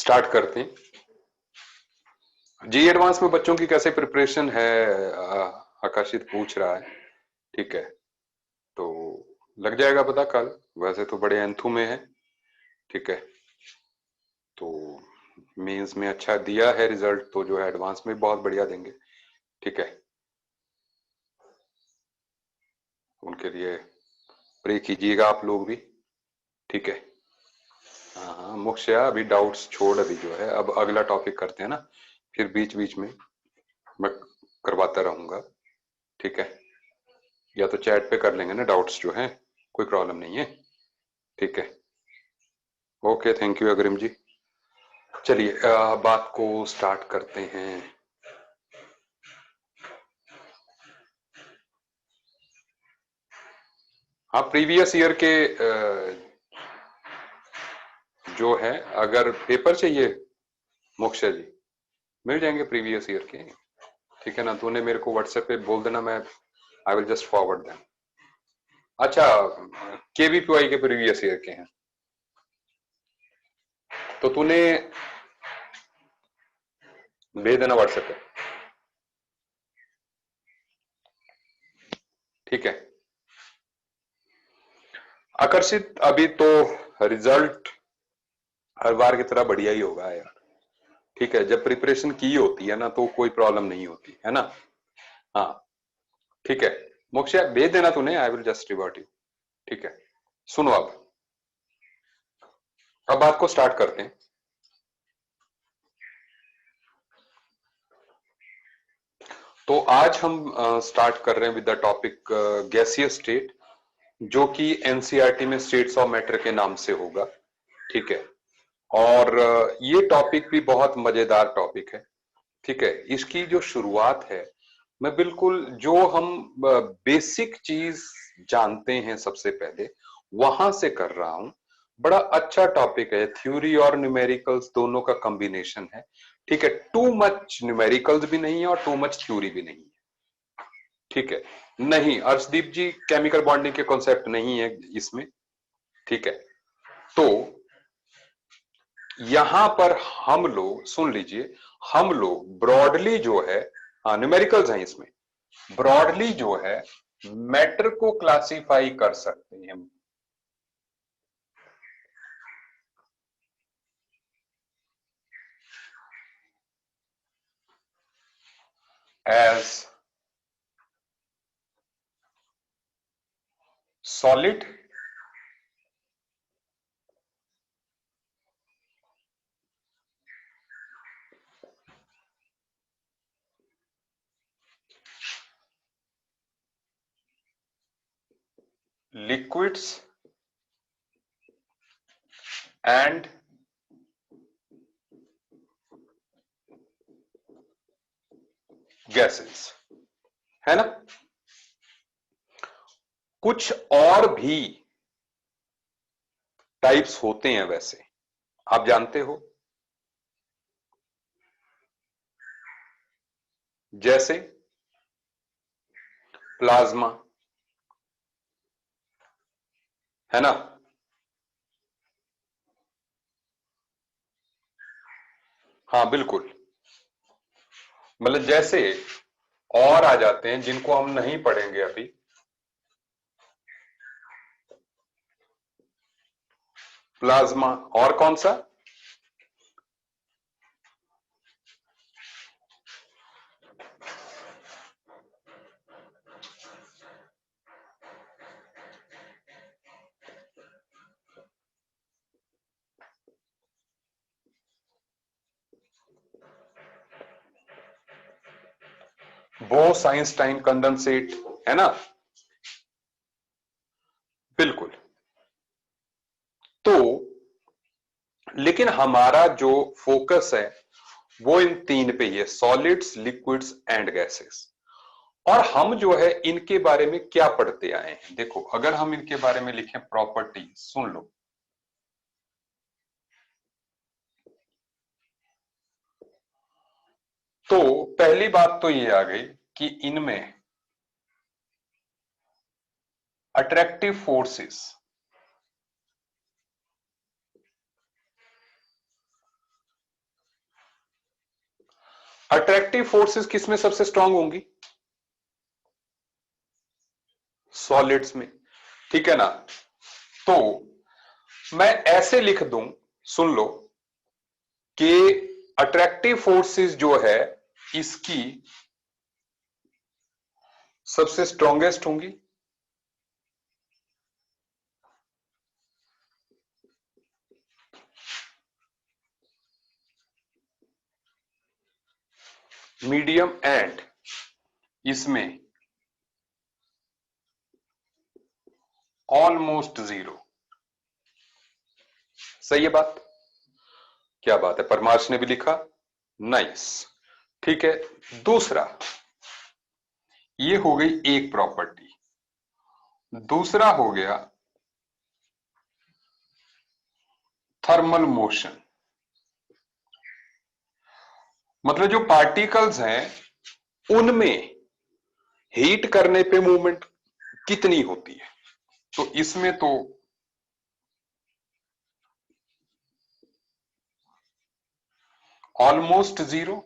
Start करते हैं। जी advance में बच्चों की कैसे प्रिपरेशन है, आकाशित पूछ रहा है। ठीक है, तो लग जाएगा पता कल। वैसे तो बड़े एंथू में है। ठीक है, तो मेंस में अच्छा दिया है रिजल्ट, तो जो है एडवांस में बहुत बढ़िया देंगे। ठीक है, उनके लिए प्रे कीजिएगा आप लोग भी। ठीक है, हाँ हाँ मुख्य अभी डाउट्स छोड़, अभी जो है अब अगला टॉपिक करते हैं ना, फिर बीच बीच में मैं करवाता रहूंगा। ठीक है, या तो चैट पे कर लेंगे ना डाउट्स जो है, कोई प्रॉब्लम नहीं है। ठीक है, ओके, थैंक यू अग्रिम जी। चलिए बात को स्टार्ट करते हैं। हाँ, प्रीवियस ईयर के जो है, अगर पेपर चाहिए मोक्षा जी, मिल जाएंगे प्रीवियस ईयर के। ठीक है ना, तूने मेरे को व्हाट्सएप पे बोल देना, मैं I will just forward them. अच्छा, केवीपीवाई के प्रीवियस ईयर के हैं, तो तूने भेज देना व्हाट्सएप पे। ठीक है, आकर्षित अभी तो रिजल्ट हर बार की तरह बढ़िया ही होगा यार। ठीक है, जब प्रिपरेशन की होती है ना तो कोई प्रॉब्लम नहीं होती है ना। हाँ, ठीक है, मोक्षा भेज देना तूने, I will just revert you. ठीक है, सुनो अब बात को स्टार्ट करते हैं। तो आज हम स्टार्ट कर रहे हैं with the topic gaseous state, जो कि एनसीईआरटी में स्टेट्स ऑफ मैटर के नाम से होगा। ठीक है, और ये टॉपिक भी बहुत मजेदार टॉपिक है। ठीक है, इसकी जो शुरुआत है, मैं बिल्कुल जो हम बेसिक चीज जानते हैं सबसे पहले वहां से कर रहा हूं। बड़ा अच्छा टॉपिक है, थ्योरी और न्यूमेरिकल्स दोनों का कॉम्बिनेशन है। ठीक है, टू मच न्यूमेरिकल्स भी नहीं है और टू मच थ्योरी भी नहीं है। ठीक है, नहीं अर्शदीप जी, केमिकल बॉन्डिंग के कॉन्सेप्ट नहीं है इसमें। ठीक है, तो यहां पर हम लोग सुन लीजिए, हम लोग ब्रॉडली जो है, हाँ न्यूमेरिकल्स हैं इसमें, ब्रॉडली जो है मैटर को क्लासिफाई कर सकते हैं हम as solid, liquids and gases, है ना। कुछ और भी टाइप्स होते हैं वैसे, आप जानते हो, जैसे प्लाज्मा, है ना। हाँ बिल्कुल, मतलब जैसे और आ जाते हैं जिनको हम नहीं पढ़ेंगे अभी। प्लाज्मा, और कौन सा, बोस आइंस्टाइन कंडेंसेट, है ना। बिल्कुल, तो लेकिन हमारा जो फोकस है वो इन तीन पे ही है, सॉलिड्स, लिक्विड्स एंड गैसेस। और हम जो है इनके बारे में क्या पढ़ते आए हैं, देखो अगर हम इनके बारे में लिखें प्रॉपर्टी, सुन लो। तो पहली बात तो ये आ गई कि इनमें अट्रैक्टिव फोर्सेस, अट्रैक्टिव फोर्सेस किसमें सबसे स्ट्रांग होंगी? सॉलिड्स में, ठीक है ना। तो मैं ऐसे लिख दूं, सुन लो, कि अट्रैक्टिव फोर्सेस जो है इसकी सबसे स्ट्रांगेस्ट होंगी मीडियम एंड इसमें ऑलमोस्ट जीरो। सही है बात? क्या बात है, परमार्श ने भी लिखा, नाइस। ठीक है, दूसरा, ये हो गई एक प्रॉपर्टी। दूसरा हो गया थर्मल मोशन, मतलब जो पार्टिकल्स हैं उनमें हीट करने पे मूवमेंट कितनी होती है। तो इसमें तो ऑलमोस्ट जीरो,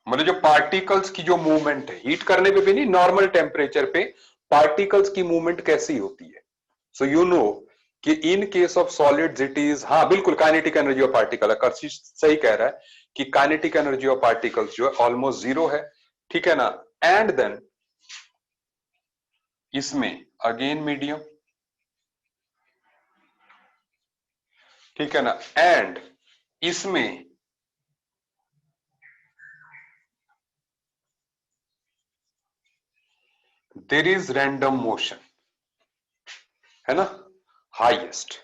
मतलब जो पार्टिकल्स की जो मूवमेंट है हीट करने पे भी नहीं, नॉर्मल टेम्परेचर पे पार्टिकल्स की मूवमेंट कैसी होती है। सो यू नो कि in case of solids it is, हाँ बिल्कुल, काइनेटिक एनर्जी ऑफ पार्टिकल, आकर्षित सही कह रहा है कि काइनेटिक एनर्जी ऑफ पार्टिकल्स जो है ऑलमोस्ट जीरो है, ठीक है ना। एंड देन इसमें अगेन मीडियम, ठीक है ना, एंड इसमें देयर इज रैंडम मोशन, है ना, हाईएस्ट।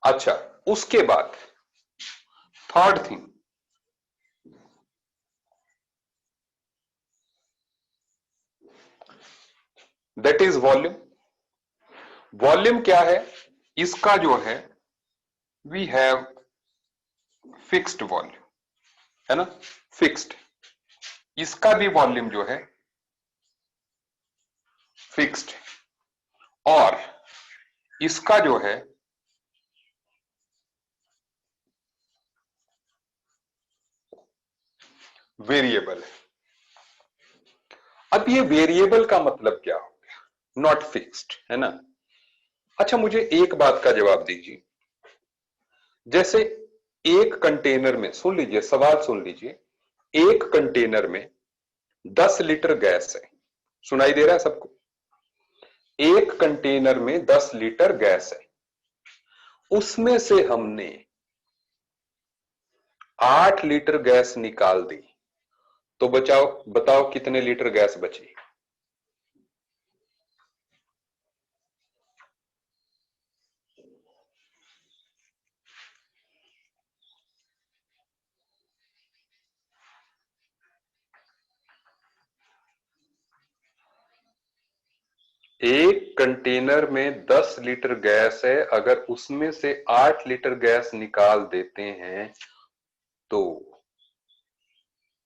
अच्छा, उसके बाद third thing, that is volume. Volume क्या है इसका जो है, वी हैव फिक्स्ड वॉल्यूम, है ना, फिक्स्ड। इसका भी वॉल्यूम जो है फिक्स्ड, और इसका जो है वेरिएबल है। अब ये वेरिएबल का मतलब क्या हो गया? नॉट फिक्स्ड, है ना। अच्छा, मुझे एक बात का जवाब दीजिए, जैसे एक कंटेनर में, सुन लीजिए सवाल सुन लीजिए, एक कंटेनर में 10 लीटर गैस है, सुनाई दे रहा है सबको? एक कंटेनर में 10 लीटर गैस है, उसमें से हमने 8 लीटर गैस निकाल दी, तो बचाओ, बताओ कितने लीटर गैस बची? एक कंटेनर में 10 लीटर गैस है, अगर उसमें से 8 लीटर गैस निकाल देते हैं तो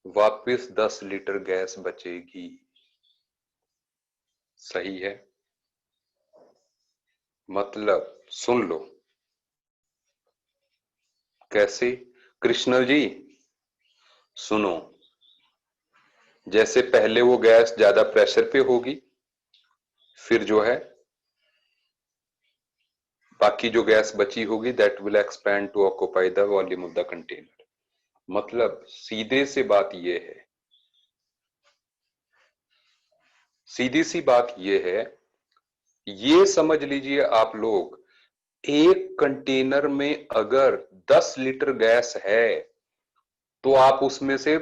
वापस 10 लीटर गैस बचेगी। सही है, मतलब सुन लो कैसे। कृष्ण जी सुनो, जैसे पहले वो गैस ज्यादा प्रेशर पे होगी, फिर जो है बाकी जो गैस बची होगी that will expand to occupy the volume of the container. मतलब सीधे से बात यह है, सीधी सी बात यह है, ये समझ लीजिए आप लोग, एक कंटेनर में अगर 10 लीटर गैस है तो आप उसमें से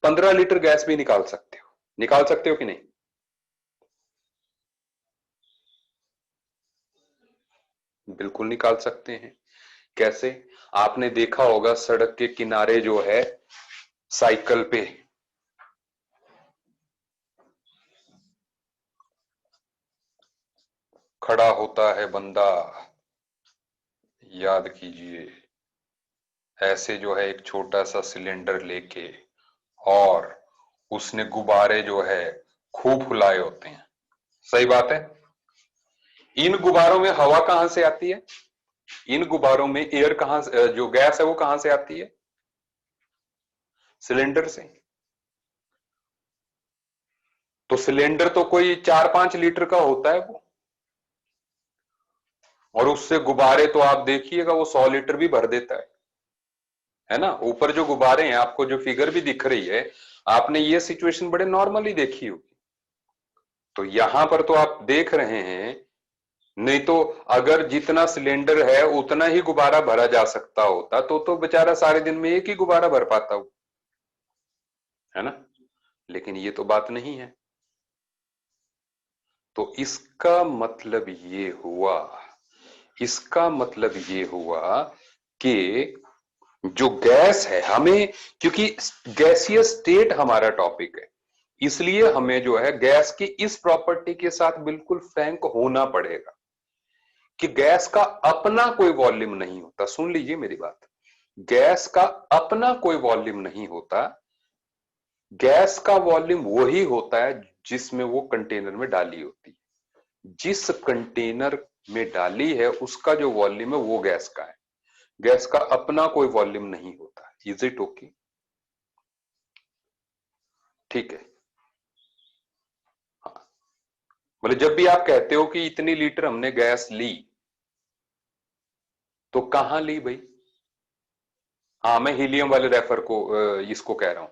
15 लीटर गैस भी निकाल सकते हो। निकाल सकते हो कि नहीं? बिल्कुल निकाल सकते हैं। कैसे? आपने देखा होगा सड़क के किनारे जो है साइकिल पे खड़ा होता है बंदा, याद कीजिए, ऐसे जो है एक छोटा सा सिलेंडर लेके, और उसने गुब्बारे जो है खूब फुलाए होते हैं। सही बात है। इन गुब्बारों में हवा कहां से आती है? इन गुब्बारों में एयर कहां से, जो गैस है वो कहां से आती है? सिलेंडर से। तो सिलेंडर तो कोई 4-5 लीटर का होता है वो, और उससे गुब्बारे तो आप देखिएगा वो 100 लीटर भी भर देता है ना। ऊपर जो गुब्बारे हैं, आपको जो फिगर भी दिख रही है, आपने ये सिचुएशन बड़े नॉर्मली देखी होगी। तो यहां पर तो आप देख रहे हैं, नहीं तो अगर जितना सिलेंडर है उतना ही गुब्बारा भरा जा सकता होता तो बेचारा सारे दिन में एक ही गुब्बारा भर पाता हो, है ना। लेकिन ये तो बात नहीं है। तो इसका मतलब ये हुआ कि जो गैस है हमें, क्योंकि गैसियस स्टेट हमारा टॉपिक है, इसलिए हमें जो है गैस की इस प्रॉपर्टी के साथ बिल्कुल फ्रैंक होना पड़ेगा कि गैस का अपना कोई वॉल्यूम नहीं होता। सुन लीजिए मेरी बात, गैस का अपना कोई वॉल्यूम नहीं होता। गैस का वॉल्यूम वही होता है जिसमें वो कंटेनर में डाली होती है। जिस कंटेनर में डाली है उसका जो वॉल्यूम है वो गैस का है। गैस का अपना कोई वॉल्यूम नहीं होता। Is it okay? ठीक है। हाँ, मतलब जब भी आप कहते हो कि इतनी लीटर हमने गैस ली, तो कहां ली भाई? हाँ, मैं हीलियम वाले रेफर को इसको कह रहा हूं।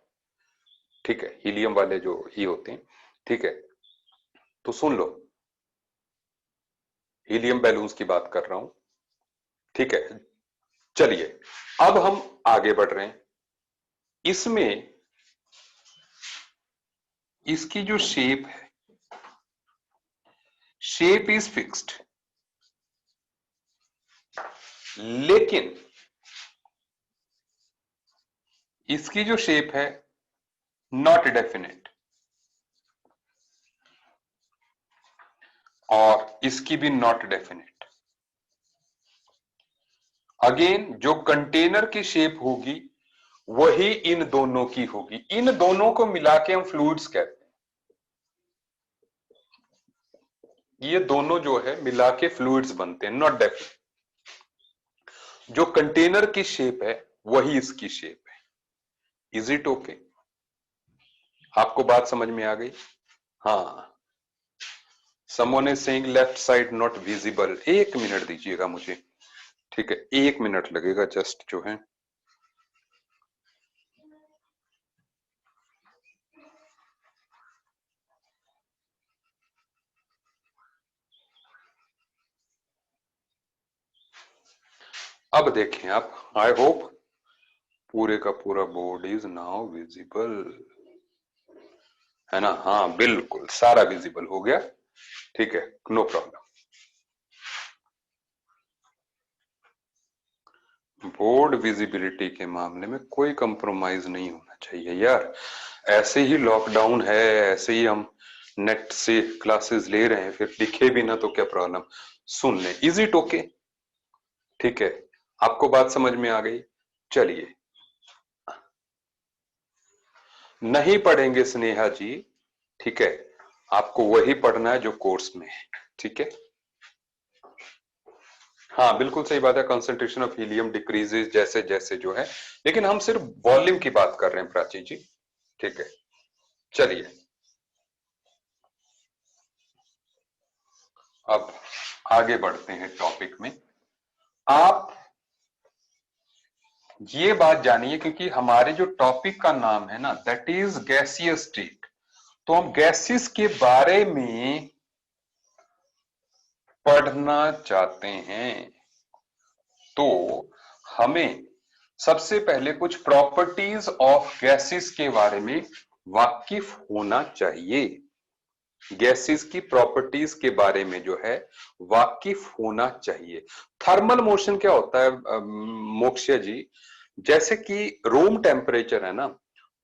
ठीक है, हीलियम वाले जो ही होते हैं। ठीक है, तो सुन लो, हीलियम बैलून्स की बात कर रहा हूं। ठीक है, चलिए अब हम आगे बढ़ रहे हैं। इसमें इसकी जो शेप है, शेप इज फिक्स्ड, लेकिन इसकी जो शेप है नॉट डेफिनेट, और इसकी भी नॉट डेफिनेट। अगेन जो कंटेनर की शेप होगी वही इन दोनों की होगी। इन दोनों को मिला के हम फ्लूइड्स कहते हैं। ये दोनों जो है मिला के फ्लूइड्स बनते हैं, नॉट डेफिनेट। जो कंटेनर की शेप है वही इसकी शेप है। Is it okay? आपको बात समझ में आ गई? हाँ, someone is saying left side not visible. 1 minute दीजिएगा मुझे। ठीक है, 1 मिनट लगेगा जस्ट जो है। अब देखें आप, आई होप पूरे का पूरा बोर्ड इज नाउ विजिबल, है ना। हाँ बिल्कुल, सारा विजिबल हो गया। ठीक है, नो प्रॉब्लम। बोर्ड विजिबिलिटी के मामले में कोई कंप्रोमाइज नहीं होना चाहिए यार। ऐसे ही लॉकडाउन है, ऐसे ही हम नेट से क्लासेस ले रहे हैं, फिर दिखे भी ना तो क्या प्रॉब्लम। सुन ले, इज इट ओके? ठीक है, आपको बात समझ में आ गई? चलिए, नहीं पढ़ेंगे स्नेहा जी, ठीक है। आपको वही पढ़ना है जो कोर्स में है, ठीक है। हाँ बिल्कुल सही बात है, कंसंट्रेशन ऑफ हीलियम डिक्रीजेस जैसे जैसे जो है, लेकिन हम सिर्फ वॉल्यूम की बात कर रहे हैं प्राची जी। ठीक है, चलिए अब आगे बढ़ते हैं टॉपिक में। आप ये बात जानिए, क्योंकि हमारे जो टॉपिक का नाम है ना, दैट इज गैसियस स्टेट, तो हम गैसेस के बारे में पढ़ना चाहते हैं। तो हमें सबसे पहले कुछ प्रॉपर्टीज ऑफ गैसेस के बारे में वाकिफ होना चाहिए। गैसेस की प्रॉपर्टीज के बारे में जो है वाकिफ होना चाहिए। थर्मल मोशन क्या होता है मोक्ष जी? जैसे कि रूम टेम्परेचर है ना,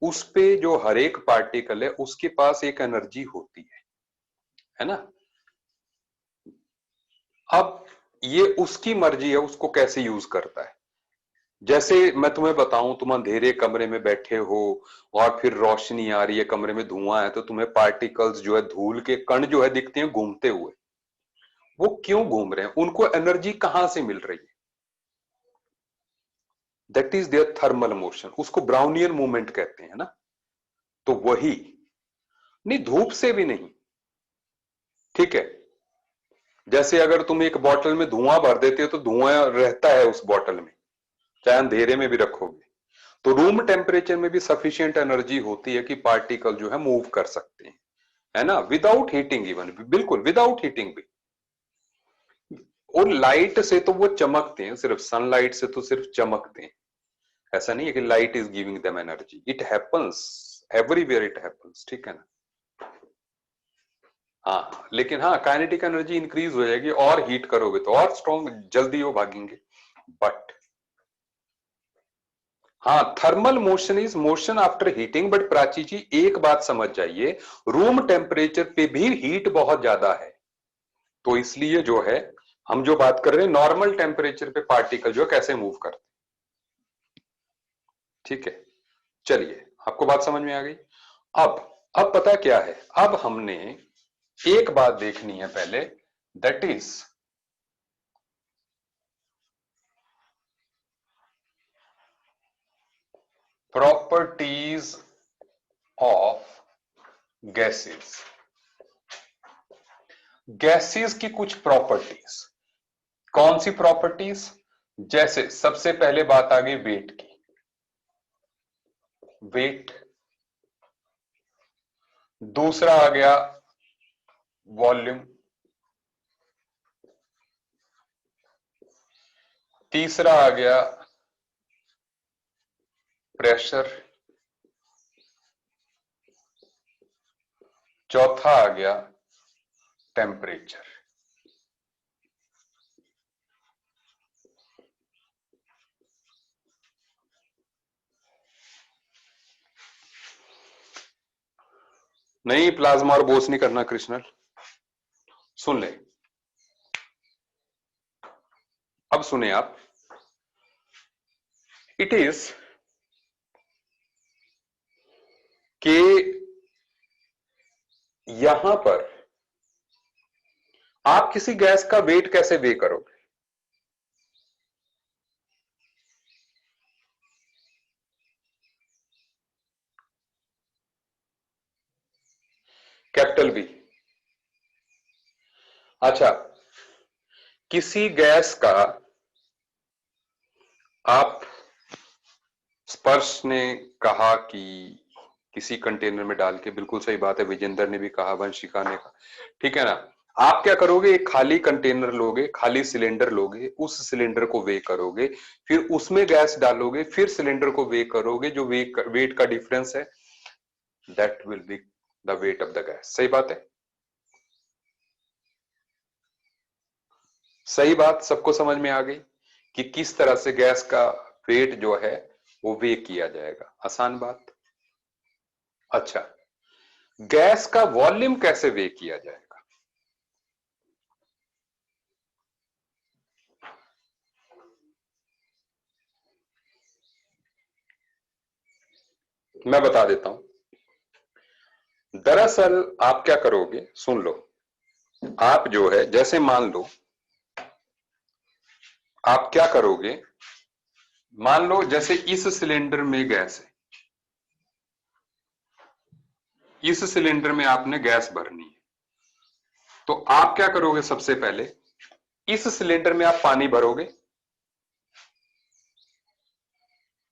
उस पे जो हर एक पार्टिकल है उसके पास एक एनर्जी होती है ना। अब ये उसकी मर्जी है उसको कैसे यूज करता है। जैसे मैं तुम्हें बताऊं, तुम अंधेरे कमरे में बैठे हो और फिर रोशनी आ रही है, कमरे में धुआं है, तो तुम्हें पार्टिकल्स जो है, धूल के कण जो है दिखते हैं घूमते हुए। वो क्यों घूम रहे हैं? उनको एनर्जी कहां से मिल रही है? That is their thermal motion, उसको ब्राउनियन मूवमेंट कहते हैं ना। तो वही, नहीं धूप से भी नहीं, ठीक है। जैसे अगर तुम एक बोतल में धुआं भर देते हो तो धुआं रहता है उस बोतल में, चाहे अंधेरे में भी रखोगे। तो रूम टेम्परेचर में भी सफिशिएंट एनर्जी होती है कि पार्टिकल जो है मूव कर सकते हैं, है ना, विदाउट हीटिंग, इवन बिल्कुल विदाउट हीटिंग भी। और लाइट से तो वो चमकते हैं, सिर्फ सनलाइट से तो सिर्फ चमकते हैं, ऐसा नहीं है कि light is giving them energy. It happens everywhere, it happens, ठीक है ना। हाँ लेकिन हाँ, काइनेटिक एनर्जी इंक्रीज हो जाएगी, और हीट करोगे तो और स्ट्रॉन्ग, जल्दी वो भागेंगे। बट हाँ, thermal motion is motion after heating. But Prachi ji एक बात समझ जाइए, रूम टेम्परेचर पे भी हीट बहुत ज्यादा है, तो इसलिए जो है हम जो बात कर रहे हैं नॉर्मल टेम्परेचर पे पार्टिकल जो है कैसे मूव करते, ठीक है। चलिए, आपको बात समझ में आ गई। अब पता क्या है, अब हमने एक बात देखनी है पहले, that is properties of gases. Gases की कुछ प्रॉपर्टीज, कौन सी प्रॉपर्टीज? जैसे सबसे पहले बात आ गई वेट की, वेट। दूसरा आ गया वॉल्यूम। तीसरा आ गया प्रेशर। चौथा आ गया टेम्परेचर। नहीं, प्लाज्मा और बोस नहीं करना कृष्णल, सुन ले। अब सुने आप, इट इज के यहां पर आप किसी गैस का वेट कैसे वे करोगे? Capital B. अच्छा, किसी गैस का आप, स्पर्श ने कहा कि किसी कंटेनर में डाल के, बिल्कुल सही बात है, विजेंद्र ने भी कहा, वंशिका ने कहा, ठीक है ना। आप क्या करोगे, एक खाली कंटेनर लोगे, खाली सिलेंडर लोगे, उस सिलेंडर को वे करोगे, फिर उसमें गैस डालोगे, फिर सिलेंडर को वे करोगे, जो वेट का डिफरेंस है that will be the weight of the gas. सही बात है, सही बात सबको समझ में आ गई कि किस तरह से गैस का वेट जो है वो वे किया जाएगा, आसान बात। अच्छा, गैस का वॉल्यूम कैसे वे किया जाएगा? मैं बता देता हूं। दरअसल आप क्या करोगे, सुन लो। आप जो है, जैसे मान लो, आप क्या करोगे, मान लो जैसे इस सिलेंडर में गैस है, इस सिलेंडर में आपने गैस भरनी है, तो आप क्या करोगे, सबसे पहले इस सिलेंडर में आप पानी भरोगे।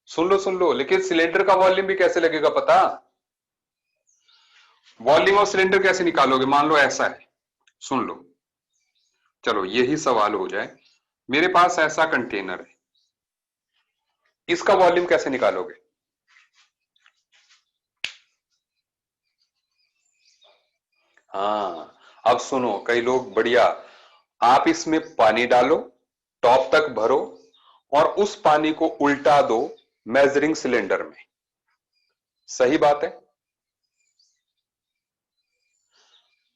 सुन लो, लेकिन सिलेंडर का वॉल्यूम भी कैसे लगेगा पता? वॉल्यूम ऑफ सिलेंडर कैसे निकालोगे, मान लो ऐसा है, सुन लो, चलो यही सवाल हो जाए, मेरे पास ऐसा कंटेनर है, इसका वॉल्यूम कैसे निकालोगे? हाँ, अब सुनो, कई लोग बढ़िया, आप इसमें पानी डालो, टॉप तक भरो, और उस पानी को उल्टा दो मेजरिंग सिलेंडर में। सही बात है,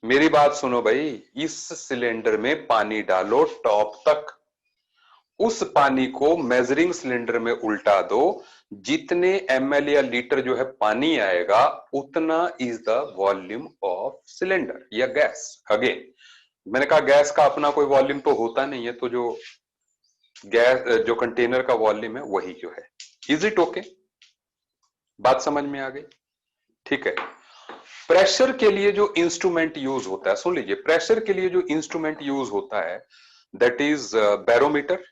मेरी बात सुनो भाई, इस सिलेंडर में पानी डालो टॉप तक, उस पानी को मेजरिंग सिलेंडर में उल्टा दो, जितने ml या लीटर जो है पानी आएगा, उतना is the volume of cylinder या गैस। अगेन मैंने कहा, गैस का अपना कोई वॉल्यूम तो होता नहीं है, तो जो गैस जो कंटेनर का वॉल्यूम है वही जो है। Is it okay? बात समझ में आ गई? ठीक है। प्रेशर के लिए जो इंस्ट्रूमेंट यूज होता है, सुन लीजिए, प्रेशर के लिए जो इंस्ट्रूमेंट यूज होता है दैट इज बैरोमीटर।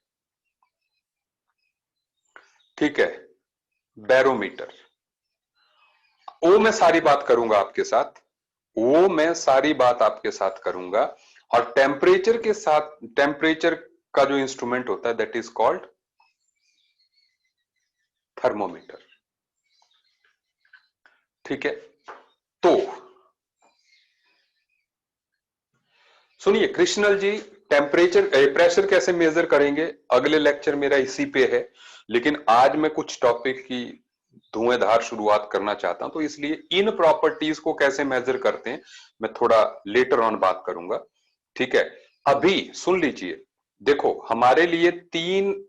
ठीक है, बैरोमीटर। वो मैं सारी बात करूंगा आपके साथ, वो मैं सारी बात आपके साथ करूंगा। और टेम्परेचर के साथ, टेम्परेचर का जो इंस्ट्रूमेंट होता है दैट इज कॉल्ड थर्मोमीटर। ठीक है, तो सुनिए कृष्णल जी, टेम्परेचर प्रेशर कैसे मेजर करेंगे अगले लेक्चर मेरा इसी पे है, लेकिन आज मैं कुछ टॉपिक की धुएंधार शुरुआत करना चाहता हूं, तो इसलिए इन प्रॉपर्टीज को कैसे मेजर करते हैं मैं थोड़ा लेटर ऑन बात करूंगा। ठीक है, अभी सुन लीजिए, देखो हमारे लिए तीन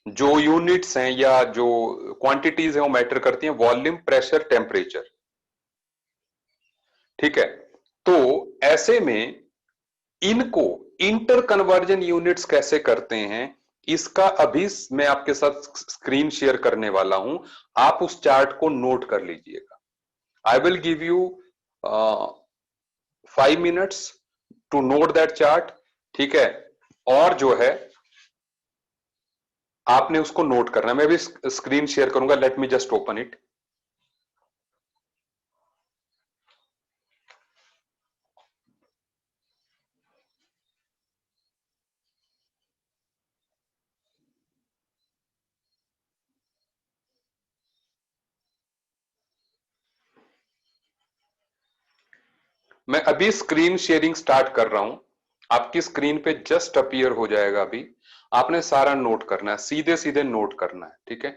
जो यूनिट्स हैं या जो क्वांटिटीज हैं वो मैटर करती हैं, वॉल्यूम, प्रेशर, टेम्परेचर। ठीक है, तो ऐसे में इनको इंटर कन्वर्जन यूनिट्स कैसे करते हैं, इसका अभी मैं आपके साथ स्क्रीन शेयर करने वाला हूं। आप उस चार्ट को नोट कर लीजिएगा। I will give you 5 minutes to note that chart. ठीक है, और जो है आपने उसको नोट करना है। मैं भी स्क्रीन शेयर करूंगा, let me just open it. मैं अभी स्क्रीन शेयरिंग स्टार्ट कर रहा हूं, आपकी स्क्रीन पे जस्ट अपीयर हो जाएगा अभी। आपने सारा नोट करना है, सीधे सीधे नोट करना है। ठीक है,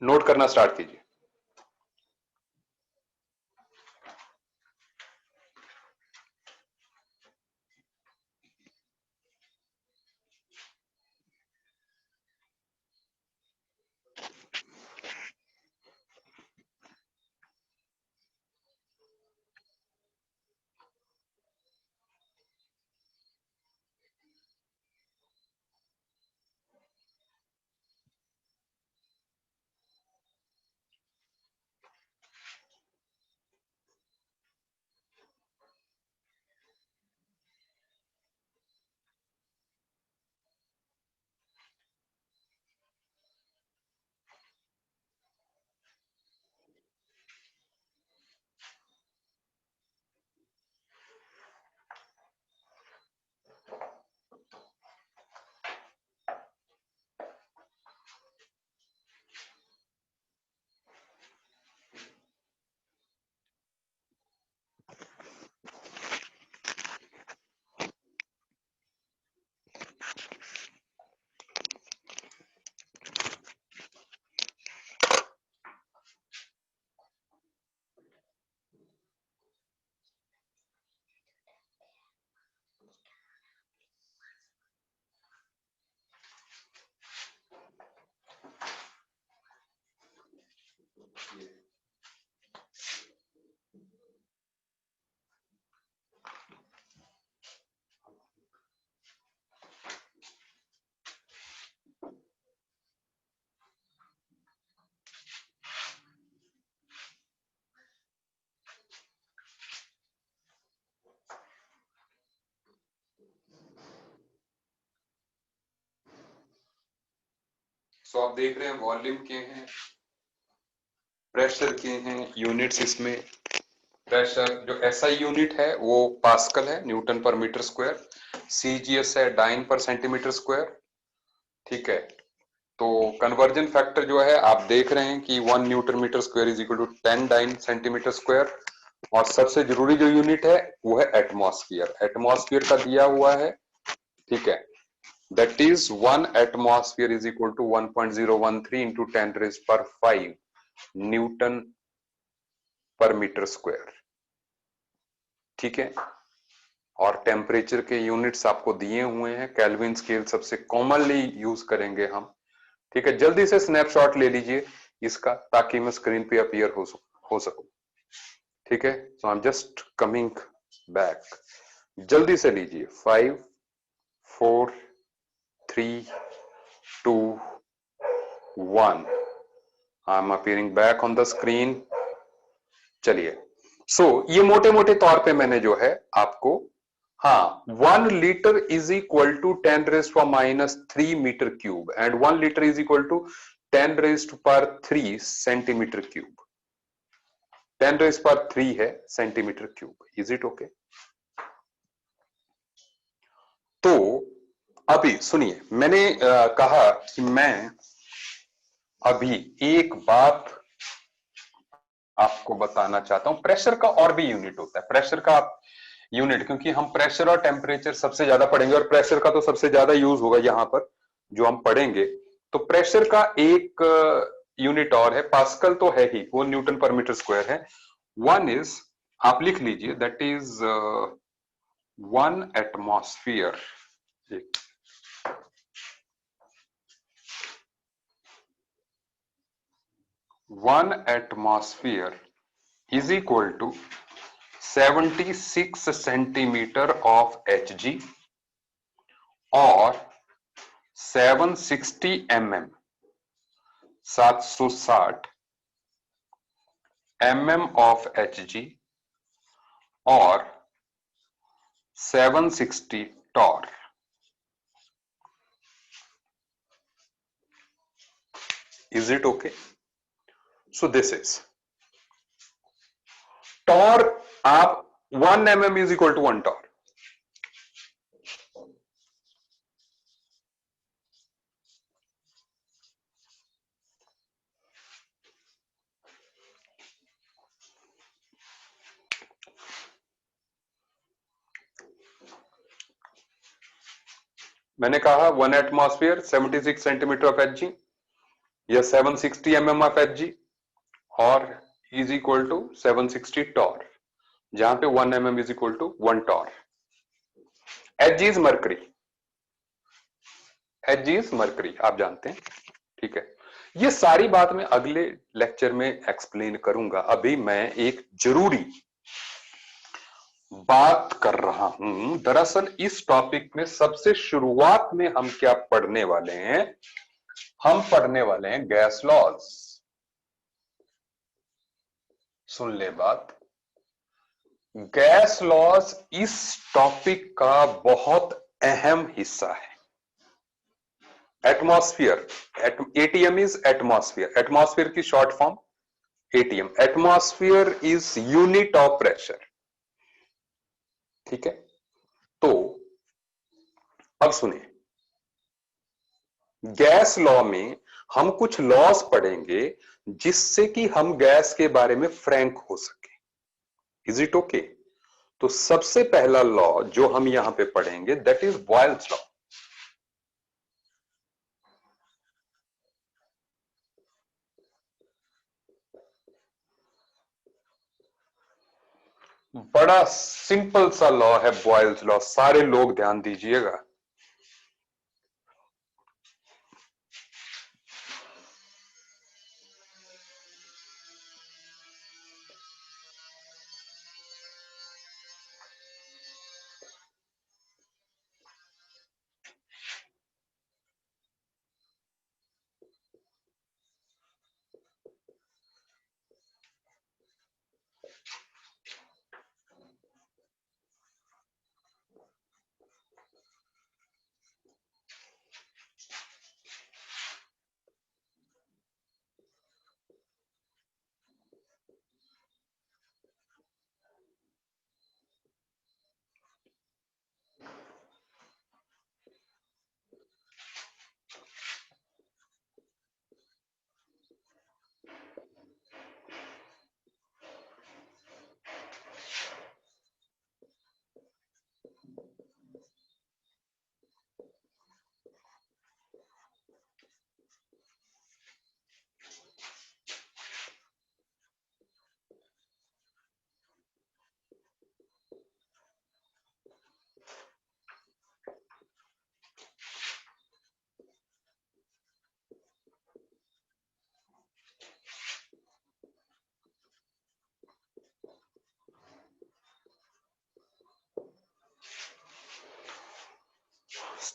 नोट करना स्टार्ट कीजिए। सो आप देख रहे हैं वॉल्यूम के हैं, प्रेशर के हैं, यूनिट्स इसमें। प्रेशर जो एसआई यूनिट है वो पास्कल है, Newton per metre square. CGS है डाइन पर सेंटीमीटर स्क्वायर। ठीक है, तो कन्वर्जन फैक्टर जो है आप देख रहे हैं कि 1 newton metre square is equal to 10 dyne centimetre square. और सबसे जरूरी जो यूनिट है वो है एटमॉस्फेयर। एटमॉस्फेयर का दिया हुआ है। ठीक है, that is 1 atmosphere is equal to 1.013 into 10 raised per 5 Newton per metre square. ठीक है, और टेम्परेचर के यूनिट्स आपको दिए हुए हैं, केल्विन स्केल सबसे कॉमनली यूज करेंगे हम। ठीक है, जल्दी से स्नैपशॉट ले लीजिए इसका, ताकि मैं स्क्रीन पे अपीयर हो सकूं। ठीक है, so I am just coming back. जल्दी से लीजिए। 5 4 3 2 1। I am appearing back on the screen. चलिए, ये मोटे मोटे तौर पे मैंने जो है आपको, हाँ, 1 litre is equal to 10⁻³ metre cube and 1 litre is equal to 10⁻³ centimetre cube. 10⁻³ है centimetre cube. Is it okay? तो अभी सुनिए, मैंने कहा कि मैं अभी एक बात आपको बताना चाहता हूं। प्रेशर का और भी यूनिट होता है, प्रेशर का यूनिट, क्योंकि हम प्रेशर और टेम्परेचर सबसे ज्यादा पढ़ेंगे और प्रेशर का तो सबसे ज्यादा यूज होगा यहां पर जो हम पढ़ेंगे। तो प्रेशर का एक यूनिट और है, पास्कल तो है ही, वो न्यूटन पर मीटर स्क्वायर है। वन इज, आप लिख लीजिए, that is 1 atmosphere. 1 atmosphere is equal to 76 centimetre of Hg और 760 mm, 760 ऑफ Hg और 760 torr. Is it okay? So this is torr. आप 1 mm is equal to 1 torr. मैंने कहा 1 atmosphere 76 centimetre of Hg या 760 mm of Hg और is equal to 760 torr, जहां पे 1 mm is equal to 1 torr. Hg is mercury, Hg is mercury, आप जानते हैं। ठीक है, ये सारी बात मैं अगले लेक्चर में एक्सप्लेन करूंगा। अभी मैं एक जरूरी बात कर रहा हूं। दरअसल इस टॉपिक में सबसे शुरुआत में हम क्या पढ़ने वाले हैं? हम पढ़ने वाले हैं गैस लॉज। सुन ले बात, गैस लॉज इस टॉपिक का बहुत अहम हिस्सा है। Atmosphere, ATM is atmosphere, atmosphere की short form ATM. Atmosphere is unit of pressure. ठीक है, तो अब सुनिए, गैस लॉ में हम कुछ लॉज पढ़ेंगे जिससे कि हम गैस के बारे में फ्रैंक हो सके। Is it okay? तो सबसे पहला लॉ जो हम यहां पे पढ़ेंगे दैट इज बॉयल्स लॉ। बड़ा सिंपल सा लॉ है बॉयल्स लॉ, सारे लोग ध्यान दीजिएगा।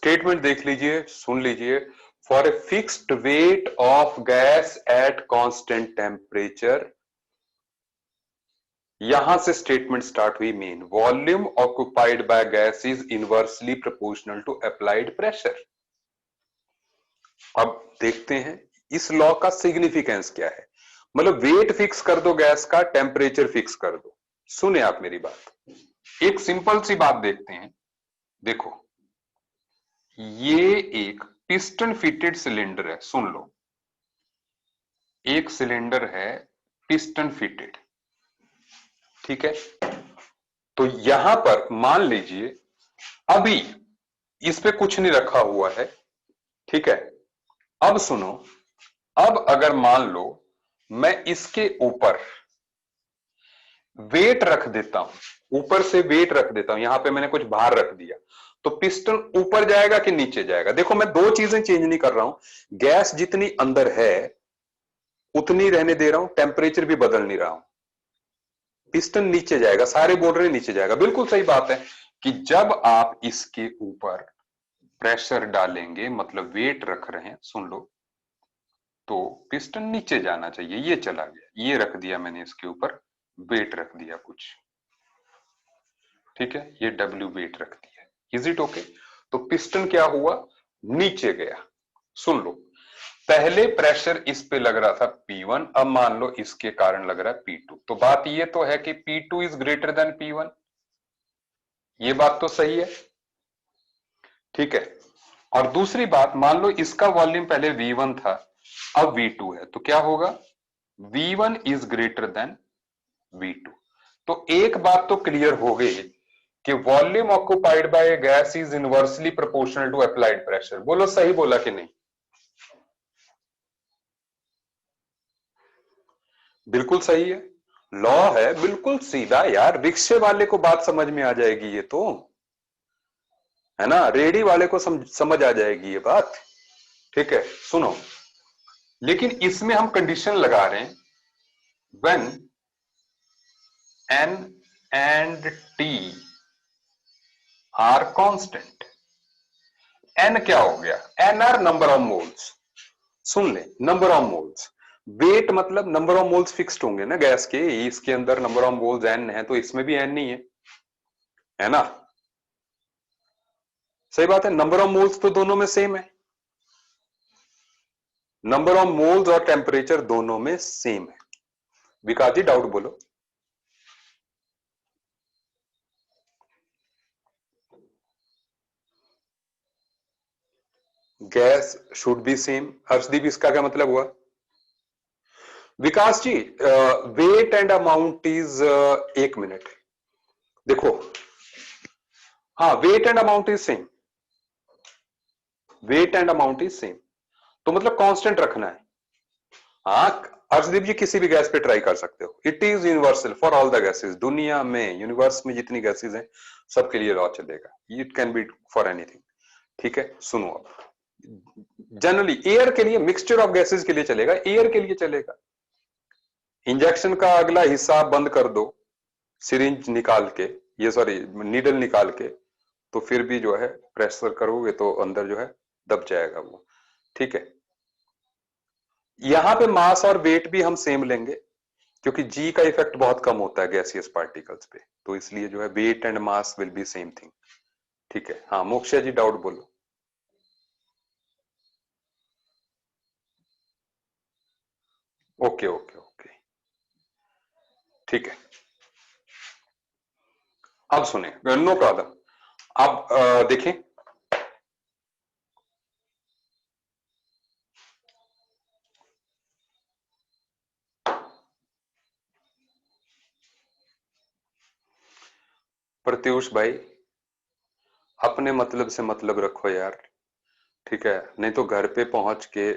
स्टेटमेंट देख लीजिए, सुन लीजिए। For a fixed weight of gas at constant temperature, यहां से स्टेटमेंट स्टार्ट हुई मेन। Volume occupied by gas is inversely proportional to applied pressure. अब देखते हैं इस लॉ का सिग्निफिकेंस क्या है। मतलब वेट फिक्स कर दो गैस का, टेम्परेचर फिक्स कर दो। सुने आप मेरी बात, एक सिंपल सी बात देखते हैं। देखो, ये एक पिस्टन फिटेड सिलेंडर है, सुन लो। एक सिलेंडर है पिस्टन फिटेड, ठीक है। तो यहां पर मान लीजिए अभी इस पे कुछ नहीं रखा हुआ है, ठीक है। अब सुनो, अब अगर मान लो मैं इसके ऊपर वेट रख देता हूं, ऊपर से वेट रख देता हूं, यहां पे मैंने कुछ भार रख दिया, तो पिस्टन ऊपर जाएगा कि नीचे जाएगा? देखो, मैं दो चीजें चेंज नहीं कर रहा हूं। गैस जितनी अंदर है उतनी रहने दे रहा हूं, टेम्परेचर भी बदल नहीं रहा हूं। पिस्टन नीचे जाएगा, सारे बोल रहे हैं नीचे जाएगा। बिल्कुल सही बात है कि जब आप इसके ऊपर प्रेशर डालेंगे, मतलब वेट रख रहे हैं, सुन लो, तो पिस्टन नीचे जाना चाहिए। ये चला गया, ये रख दिया मैंने इसके ऊपर, वेट रख दिया कुछ, ठीक है। ये डब्ल्यू वेट रख दिया। Is it okay? तो पिस्टन क्या हुआ? नीचे गया। सुन लो, पहले प्रेशर इस पे लग रहा था P1, अब मान लो इसके कारण लग रहा है P2। तो बात ये तो है कि P2 is greater than P1, ये बात तो सही है, ठीक है। और दूसरी बात, मान लो इसका वॉल्यूम पहले V1 था, अब V2 है, तो क्या होगा? V1 is greater than V2। तो एक बात तो क्लियर हो गई कि volume occupied by gas is inversely proportional to applied pressure. बोलो सही बोला कि नहीं? बिल्कुल सही है, लॉ है, बिल्कुल सीधा यार। रिक्शे वाले को बात समझ में आ जाएगी ये तो, है ना। रेडी वाले को समझ आ जाएगी ये बात, ठीक है। सुनो, लेकिन इसमें हम कंडीशन लगा रहे हैं, when N and T are constant. N क्या हो गया? N are number of moles. सुन ले, नंबर ऑफ मोल्स। वेट मतलब नंबर ऑफ मोल्स फिक्स्ड होंगे ना गैस के, इसके अंदर नंबर ऑफ मोल्स N है, तो इसमें भी N नहीं है ना। सही बात है, नंबर ऑफ मोल्स तो दोनों में सेम है। नंबर ऑफ मोल्स और टेम्परेचर दोनों में सेम है। विकास जी डाउट बोलो। Gas should be same. Harshdeep, इसका क्या मतलब हुआ? Vikas ji, weight and amount is, एक मिनट देखो, हाँ, weight and amount is same. Weight and amount is same, तो मतलब कांस्टेंट रखना है। हाँ, अर्शदीप जी किसी भी गैस पे ट्राई कर सकते हो। It is universal for all the gases. दुनिया में, यूनिवर्स में जितनी गैसेस हैं सबके लिए लॉ चलेगा। It can be for anything, ठीक है। सुनो, अब जनरली एयर के लिए, मिक्सचर ऑफ गैसेस के लिए चलेगा, एयर के लिए चलेगा। इंजेक्शन का अगला हिस्सा बंद कर दो, सिरिंज निकाल के, ये सॉरी नीडल निकाल के, तो फिर भी जो है प्रेशर करोगे तो अंदर जो है दब जाएगा वो, ठीक है। यहां पे मास और वेट भी हम सेम लेंगे, क्योंकि जी का इफेक्ट बहुत कम होता है गैसियस पार्टिकल्स पे, तो इसलिए जो है weight and mass will be same thing, ठीक है। हाँ, मोक्षा जी डाउट बोलो। ओके ओके ओके, ठीक है। अब सुने, नो प्रॉब्लम। अब देखें, प्रत्युष भाई, अपने मतलब से मतलब रखो यार, ठीक है, नहीं तो घर पे पहुंच के।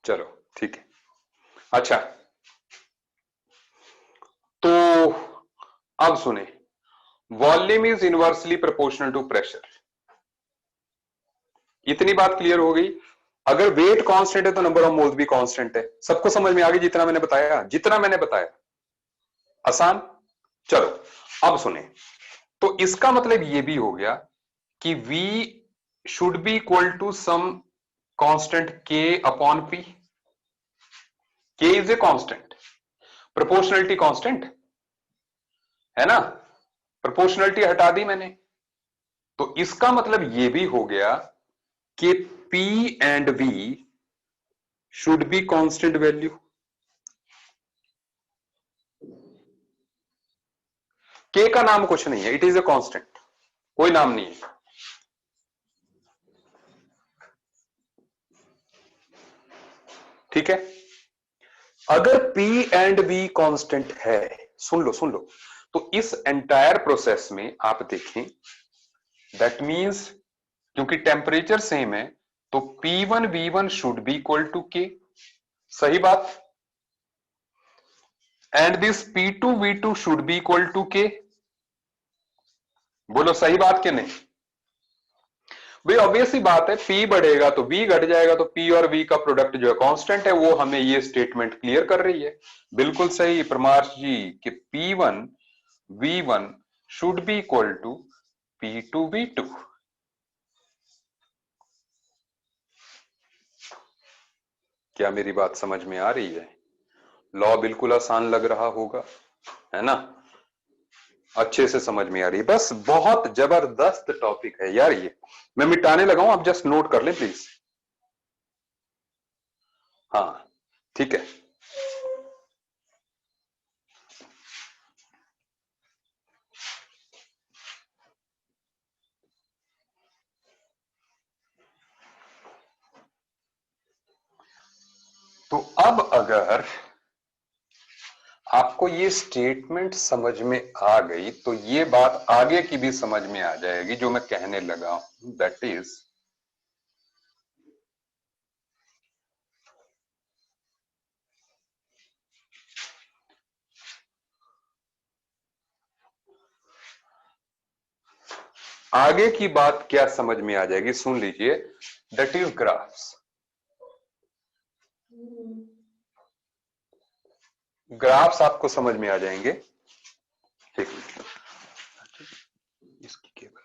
चलो ठीक है, अच्छा। तो अब सुने, volume is inversely proportional to pressure. इतनी बात क्लियर हो गई। अगर वेट कांस्टेंट है तो नंबर ऑफ मोल्स भी कांस्टेंट है। सबको समझ में आ गई जितना मैंने बताया, जितना मैंने बताया? आसान। चलो अब सुने, तो इसका मतलब ये भी हो गया कि V should be equal to some constant K upon P। K is a constant, proportionality constant है ना, प्रोपोर्शनलिटी हटा दी मैंने, तो इसका मतलब ये भी हो गया कि P and V should be constant value. K का नाम कुछ नहीं है, इट इज ए कांस्टेंट, कोई नाम नहीं है। ठीक है, अगर P एंड V कांस्टेंट है, सुन लो सुन लो, तो इस एंटायर प्रोसेस में आप देखें, दैट मींस क्योंकि टेम्परेचर सेम है तो P1 V1 should be equal to K, सही बात, and this P2 V2 should be equal to K। बोलो सही बात कि नहीं? भाई ऑब्वियस ही बात है, P बढ़ेगा तो V घट जाएगा, तो P और V का प्रोडक्ट जो है कांस्टेंट है, वो हमें ये स्टेटमेंट क्लियर कर रही है। बिल्कुल सही प्रमार्श जी कि P1 V1 should be equal to P2 V2। क्या मेरी बात समझ में आ रही है? लॉ बिल्कुल आसान लग रहा होगा, है ना, अच्छे से समझ में आ रही है। बस बहुत जबरदस्त टॉपिक है यार ये, मैं मिटाने लगा हूं, आप जस्ट नोट कर लें प्लीज। हाँ ठीक है, तो अब अगर आपको ये स्टेटमेंट समझ में आ गई तो ये बात आगे की भी समझ में आ जाएगी जो मैं कहने लगा हूं, दैट इज आगे की बात क्या समझ में आ जाएगी, सुन लीजिए, दैट इज ग्राफ्स। ग्राफ्स आपको समझ में आ जाएंगे। एक मिनट, इसकी केबल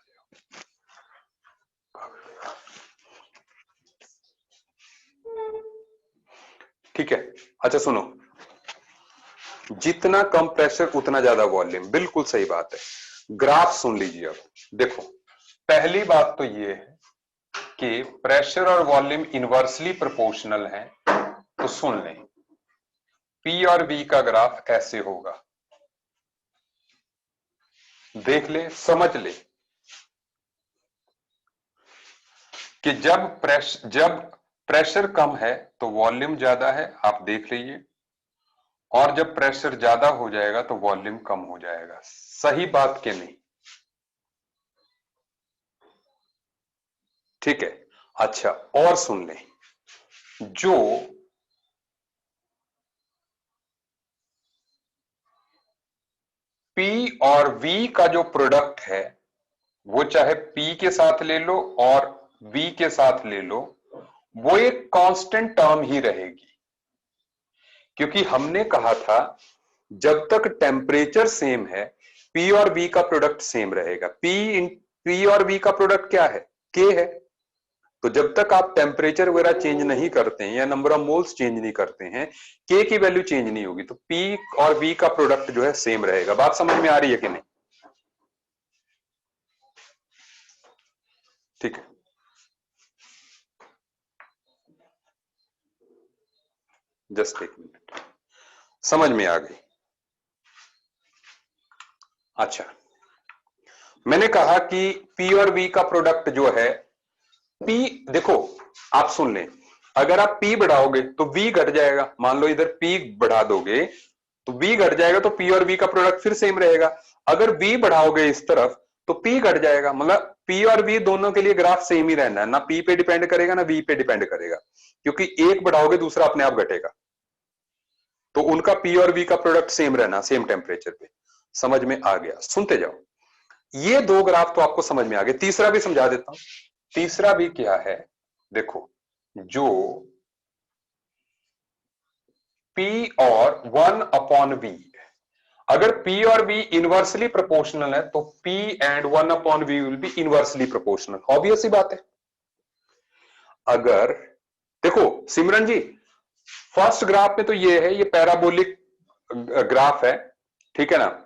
ठीक है। अच्छा सुनो, जितना कम प्रेशर उतना ज्यादा वॉल्यूम, बिल्कुल सही बात है। ग्राफ सुन लीजिए अब, देखो पहली बात तो ये है कि प्रेशर और वॉल्यूम इनवर्सली प्रोपोर्शनल है, तो सुन लें, P और V का ग्राफ ऐसे होगा, देख ले समझ ले कि जब प्रेशर कम है तो वॉल्यूम ज्यादा है, आप देख लीजिए, और जब प्रेशर ज्यादा हो जाएगा तो वॉल्यूम कम हो जाएगा, सही बात के नहीं? ठीक है, अच्छा और सुन लें, जो P और V का जो प्रोडक्ट है, वो चाहे P के साथ ले लो और V के साथ ले लो, वो एक कांस्टेंट टर्म ही रहेगी, क्योंकि हमने कहा था जब तक टेम्परेचर सेम है P और V का प्रोडक्ट सेम रहेगा। P और V का प्रोडक्ट क्या है? K है। तो जब तक आप टेम्परेचर वगैरह चेंज नहीं करते हैं या नंबर ऑफ मोल्स चेंज नहीं करते हैं, K की वैल्यू चेंज नहीं होगी, तो P और V का प्रोडक्ट जो है सेम रहेगा। बात समझ में आ रही है कि नहीं? ठीक है, जस्ट एक मिनट, समझ में आ गई। अच्छा, मैंने कहा कि P और V का प्रोडक्ट जो है, P देखो, आप सुन लें, अगर आप P बढ़ाओगे तो V घट जाएगा, मान लो इधर P बढ़ा दोगे तो V घट जाएगा, तो P और V का प्रोडक्ट फिर सेम रहेगा। अगर V बढ़ाओगे इस तरफ तो P घट जाएगा, मतलब P और V दोनों के लिए ग्राफ सेम ही रहना है, ना P पे डिपेंड करेगा ना V पे डिपेंड करेगा, क्योंकि एक बढ़ाओगे दूसरा अपने आप घटेगा, तो उनका P और V का प्रोडक्ट सेम रहना, सेम टेम्परेचर पे। समझ में आ गया? सुनते जाओ, ये दो ग्राफ तो आपको समझ में आ गए, तीसरा भी समझा देता हूं। तीसरा भी क्या है, देखो, जो P और 1 अपॉन V, अगर P और V इनवर्सली प्रोपोर्शनल है तो P and 1/V will be inversely proportional, obvious ही बात है। अगर देखो सिमरन जी, फर्स्ट ग्राफ में तो ये है, ये पैराबोलिक ग्राफ है, ठीक है ना।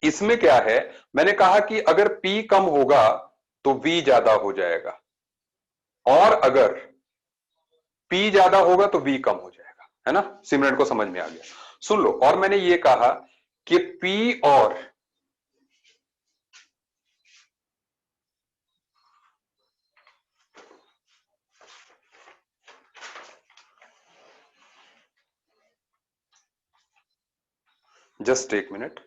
इसमें क्या है, मैंने कहा कि अगर P कम होगा तो V ज्यादा हो जाएगा, और अगर P ज्यादा होगा तो V कम हो जाएगा, है ना। सिमरन को समझ में आ गया। सुन लो, और मैंने ये कहा कि P और जस्ट एक minute,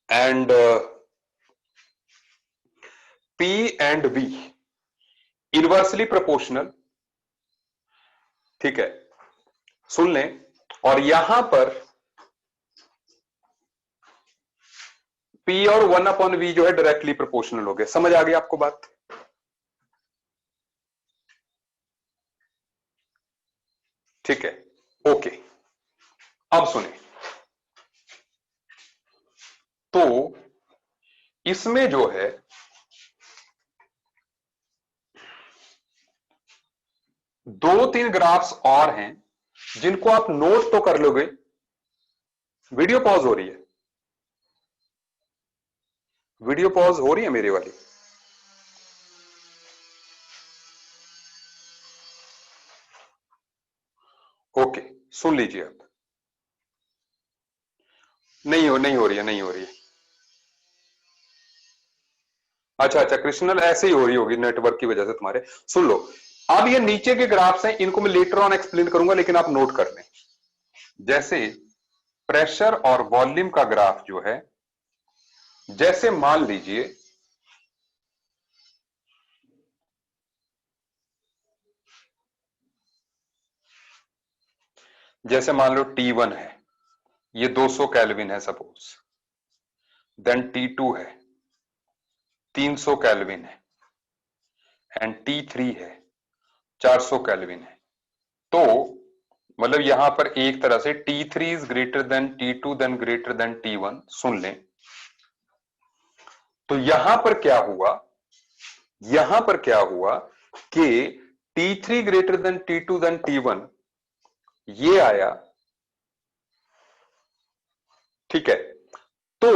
and P and V inversely proportional, ठीक है, सुन लें। और यहां पर P और 1/V जो है डायरेक्टली प्रोपोर्शनल हो गए। समझ आ गई आपको बात? ठीक है, ओके। अब सुने, तो इसमें जो है दो तीन ग्राफ्स और हैं जिनको आप नोट तो कर लोगे। वीडियो पॉज हो रही है, वीडियो पॉज हो रही है मेरे वाली। ओके, सुन लीजिए आप। नहीं हो रही है, नहीं हो रही है। अच्छा अच्छा कृष्णल, ऐसे ही हो रही होगी नेटवर्क की वजह से तुम्हारे। सुन लो, अब ये नीचे के ग्राफ्स हैं, इनको मैं लेटर ऑन एक्सप्लेन करूंगा, लेकिन आप नोट कर लें। जैसे प्रेशर और वॉल्यूम का ग्राफ जो है, जैसे मान लीजिए जैसे मान लो T1 है, ये 200 केल्विन है सपोज, देन T2 है 300 केल्विन है, एंड T3 है 400 केल्विन है। तो मतलब यहां पर एक तरह से T3 is greater than T2 then greater than T1। सुन लें, तो यहां पर क्या हुआ कि T3 greater than T2 then T1 ये आया, ठीक है। तो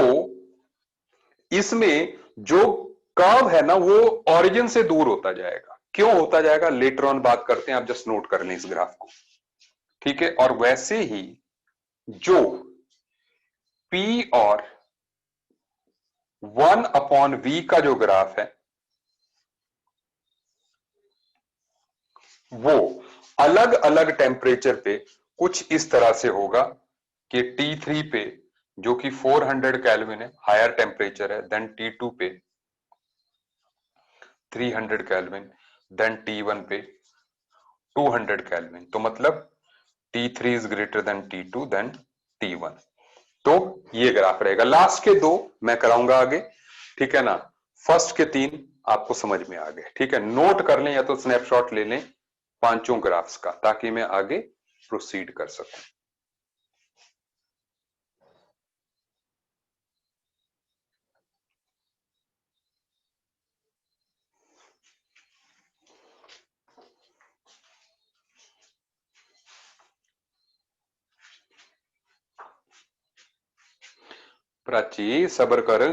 इसमें जो कर्व है ना वो ओरिजिन से दूर होता जाएगा। क्यों होता जाएगा, लेटर ऑन बात करते हैं, आप जस्ट नोट कर लें इस ग्राफ को, ठीक है। और वैसे ही जो P और 1/V का जो ग्राफ है वो अलग अलग टेम्परेचर पे कुछ इस तरह से होगा कि T3 पे जो कि 400 केल्विन है, हायर टेम्परेचर है, देन T2 पे 300 केल्विन, देन T1 पे 200 केल्विन। तो मतलब T3 is greater than T2 then T1। तो ये ग्राफ रहेगा। लास्ट के दो मैं कराऊंगा आगे, ठीक है ना। फर्स्ट के तीन आपको समझ में आ गए, ठीक है। नोट कर लें या तो स्नैपशॉट ले लें पांचों ग्राफ्स का, ताकि मैं आगे प्रोसीड कर सकूं। प्राची सब्र कर,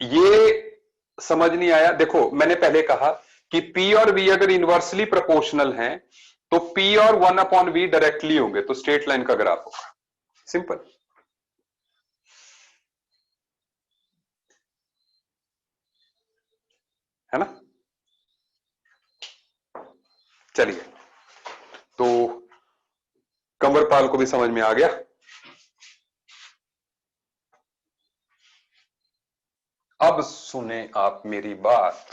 ये समझ नहीं आया। देखो मैंने पहले कहा कि P और V अगर इनवर्सली प्रोपोर्शनल हैं तो P और 1/V डायरेक्टली होंगे, तो स्ट्रेट लाइन का ग्राफ होगा, सिंपल, है ना। चलिए, तो कंवरपाल को भी समझ में आ गया। अब सुने आप मेरी बात,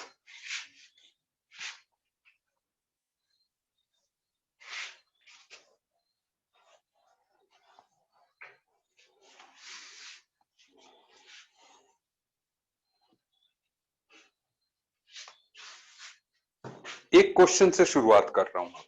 एक क्वेश्चन से शुरुआत कर रहा हूं।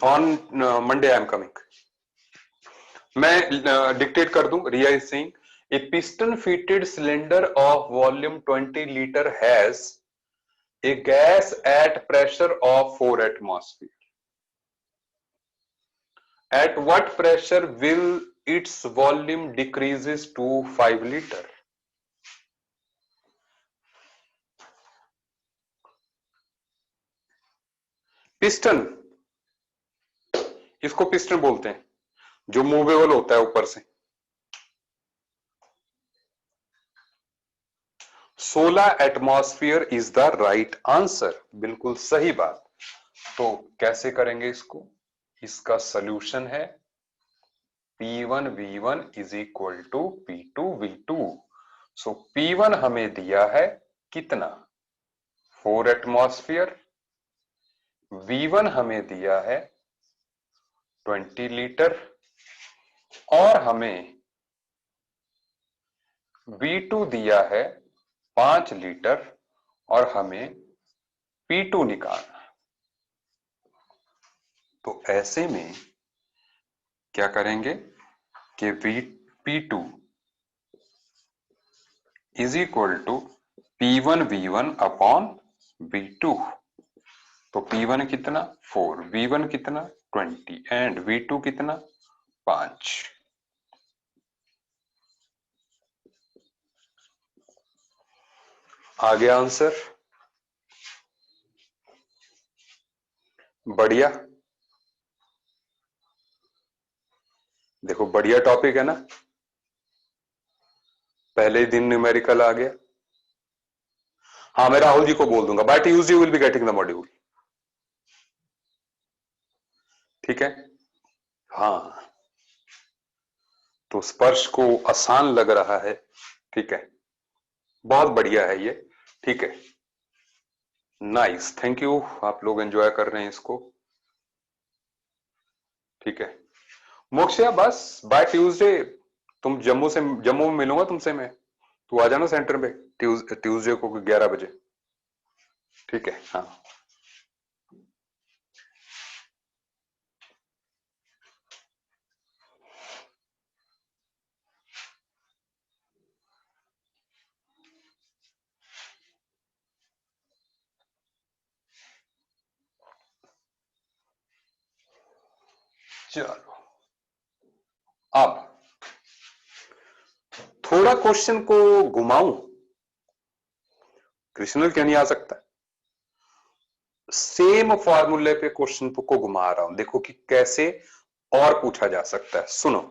On Monday I am coming. मैं डिक्टेट कर दूं। Riya is saying a piston fitted cylinder of volume 20 liter has a gas at pressure of 4 atmosphere. At what pressure will its volume decreases to 5 liter? Piston, इसको piston बोलते हैं जो movable होता है ऊपर से। 16 atmosphere is the right answer, बिल्कुल सही बात। तो कैसे करेंगे इसको? इसका सॉल्यूशन है P1 V1 is equal to P2 V2। So P1 हमें दिया है कितना? 4 एटमॉस्फेयर। V1 हमें दिया है 20 लीटर और हमें V2 दिया है 5 लीटर और हमें P2 निकालना है। तो ऐसे में क्या करेंगे कि P2 is equal to P1 V1 upon V2। तो P1 कितना? 4, V1 कितना? 20 एंड V2 कितना? 5। आ गया आंसर? बढ़िया। देखो बढ़िया टॉपिक है ना, पहले ही दिन न्यूमेरिकल आ गया। हाँ, मैं राहुल जी को बोल दूंगा bye Tuesday will be getting the module. ठीक है। हाँ, तो स्पर्श को आसान लग रहा है। ठीक है, बहुत बढ़िया है ये। ठीक है, नाइस, थैंक यू। आप लोग एंजॉय कर रहे हैं इसको। ठीक है मोक्षया, बस बाय ट्यूसडे तुम जम्मू में मिलूंगा तुमसे मैं। तू आ जाना सेंटर पे ट्यूसडे को 11 बजे। ठीक है। हाँ, चलो अब थोड़ा क्वेश्चन को घुमाऊं। कृष्णल क्यों नहीं आ सकता? सेम फॉर्मूले पे क्वेश्चन को घुमा रहा हूं, देखो कि कैसे और पूछा जा सकता है। सुनो,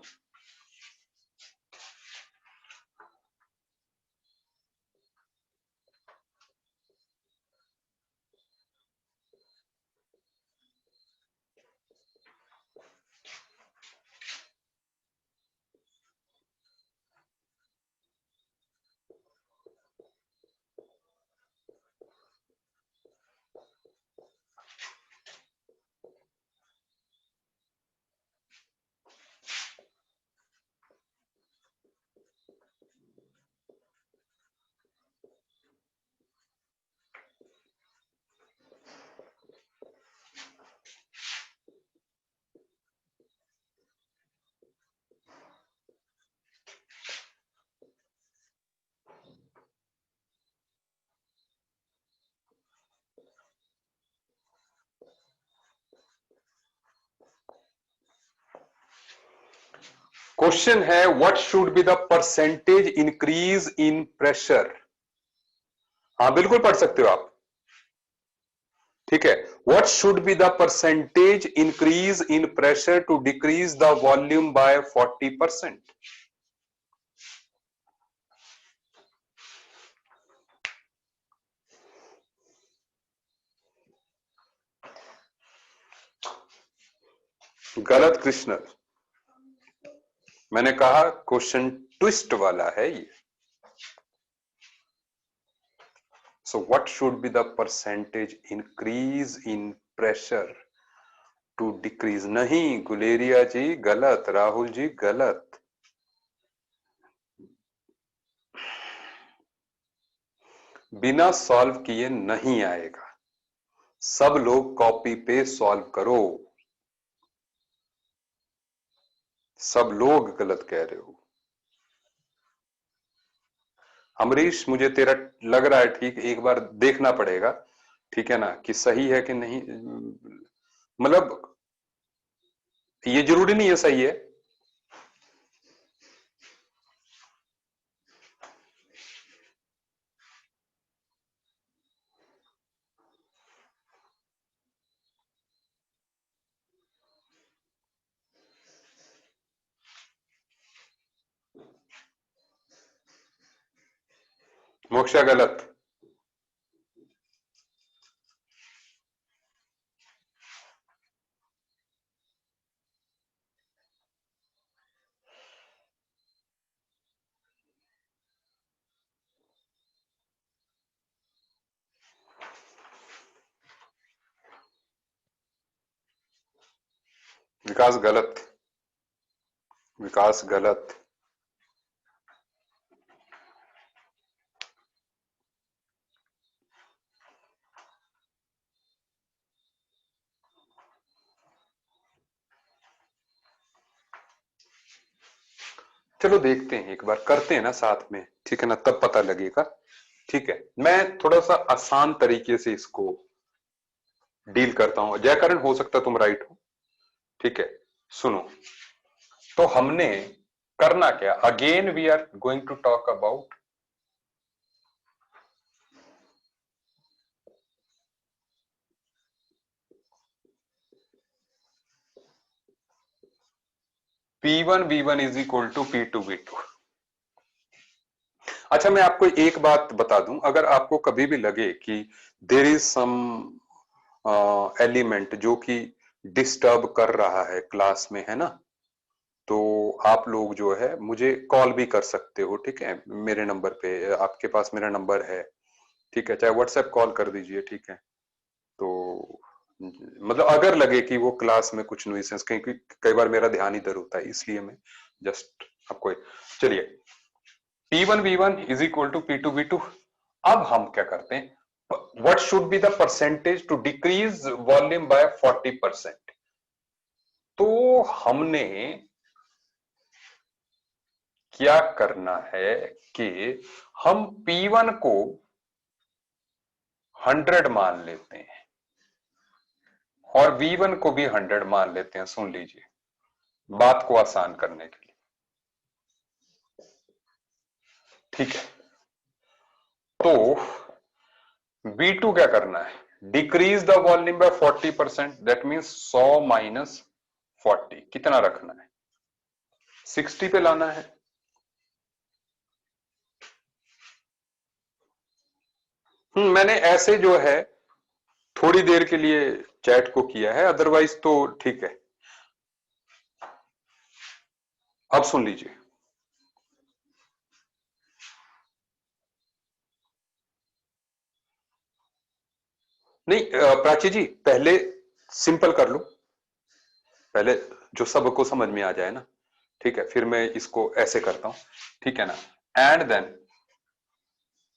क्वेश्चन है what should be the percentage increase in pressure. हाँ बिल्कुल पढ़ सकते हो आप, ठीक है। What should be the percentage increase in pressure to decrease the volume by 40%। गलत कृष्ण, मैंने कहा क्वेश्चन ट्विस्ट वाला है ये। So what should be the percentage increase in pressure to decrease, नहीं गुलेरिया जी गलत, राहुल जी गलत। बिना सॉल्व किए नहीं आएगा, सब लोग कॉपी पे सॉल्व करो। सब लोग गलत कह रहे हो। अमरीश मुझे तेरा लग रहा है ठीक, एक बार देखना पड़ेगा, ठीक है ना, कि सही है कि नहीं। मतलब ये जरूरी नहीं है सही है। मोक्षा गलत। विकास गलत। विकास गलत। चलो देखते हैं, एक बार करते हैं ना साथ में, ठीक है ना, तब पता लगेगा। ठीक है, मैं थोड़ा सा आसान तरीके से इसको डील करता हूं। जयकरण हो सकता है तुम राइट हो, ठीक है। सुनो, तो हमने करना क्या, again we are going to talk about P1 V1 is equal to P2 V2। अच्छा मैं आपको एक बात बता दूं, अगर आपको कभी भी लगे कि देर इज सम एलिमेंट जो कि डिस्टर्ब कर रहा है क्लास में, है ना, तो आप लोग जो है मुझे कॉल भी कर सकते हो, ठीक है। मेरे नंबर पे, आपके पास मेरा नंबर है, ठीक है, चाहे व्हाट्सएप कॉल कर दीजिए, ठीक है। तो मतलब अगर लगे कि वो क्लास में कुछ नुइसेंस, क्योंकि कई बार मेरा ध्यान इधर होता है, इसलिए मैं जस्ट आपको, चलिए P1 V1 is equal to P2 V2। अब हम क्या करते हैं, what should be the percentage to decrease volume by 40%। तो हमने क्या करना है कि हम P1 को 100 मान लेते हैं और V1 को भी 100 मान लेते हैं। सुन लीजिए, बात को आसान करने के लिए, ठीक है। तो V2 क्या करना है, decrease the volume by 40%, that means 100 minus 40, कितना रखना है, 60 पे लाना है। मैंने ऐसे जो है थोड़ी देर के लिए चैट को किया है, अदरवाइज तो ठीक है। अब सुन लीजिए, नहीं प्राची जी पहले सिंपल कर लो, पहले जो सबको समझ में आ जाए ना, ठीक है, फिर मैं इसको ऐसे करता हूं, ठीक है ना। एंड देन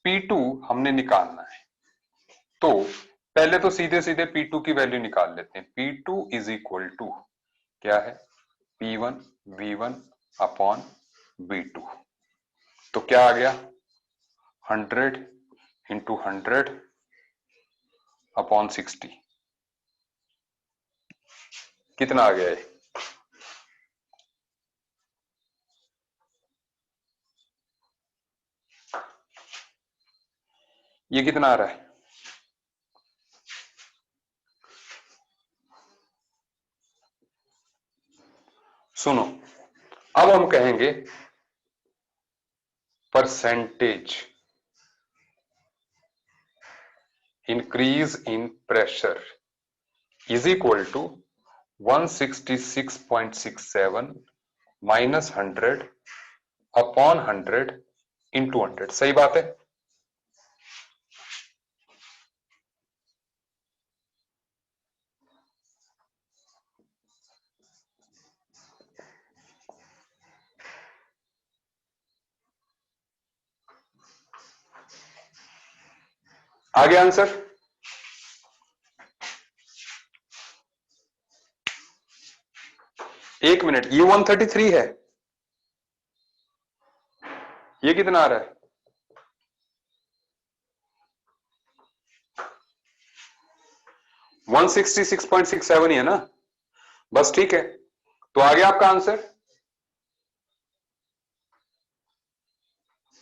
P2 हमने निकालना है, तो पहले तो सीधे सीधे P2 की वैल्यू निकाल लेते हैं। P2 इज इक्वल टू क्या है, P1 V1 अपॉन V2। तो क्या आ गया, 100 × 100 अपॉन 60, कितना आ गया है, ये कितना आ रहा है? सुनो, अब हम कहेंगे percentage increase in pressure is equal to 166.67 minus 100 upon 100 into 100। सही बात है? आगे आंसर। एक मिनट, ये 133 है, ये कितना आ रहा है? 166.67 ही है ना? बस ठीक है, तो आ गया आपका आंसर।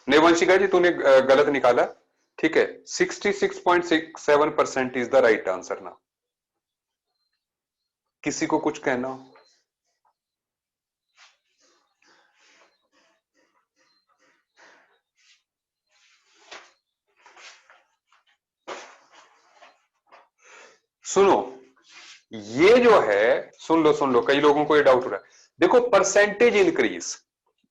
नहीं वंशिका जी, तूने गलत निकाला। ठीक है, 66.67% इज द राइट आंसर ना। किसी को कुछ कहना हो? सुनो, ये जो है, सुन लो, कई लोगों को ये डाउट हो रहा है। देखो,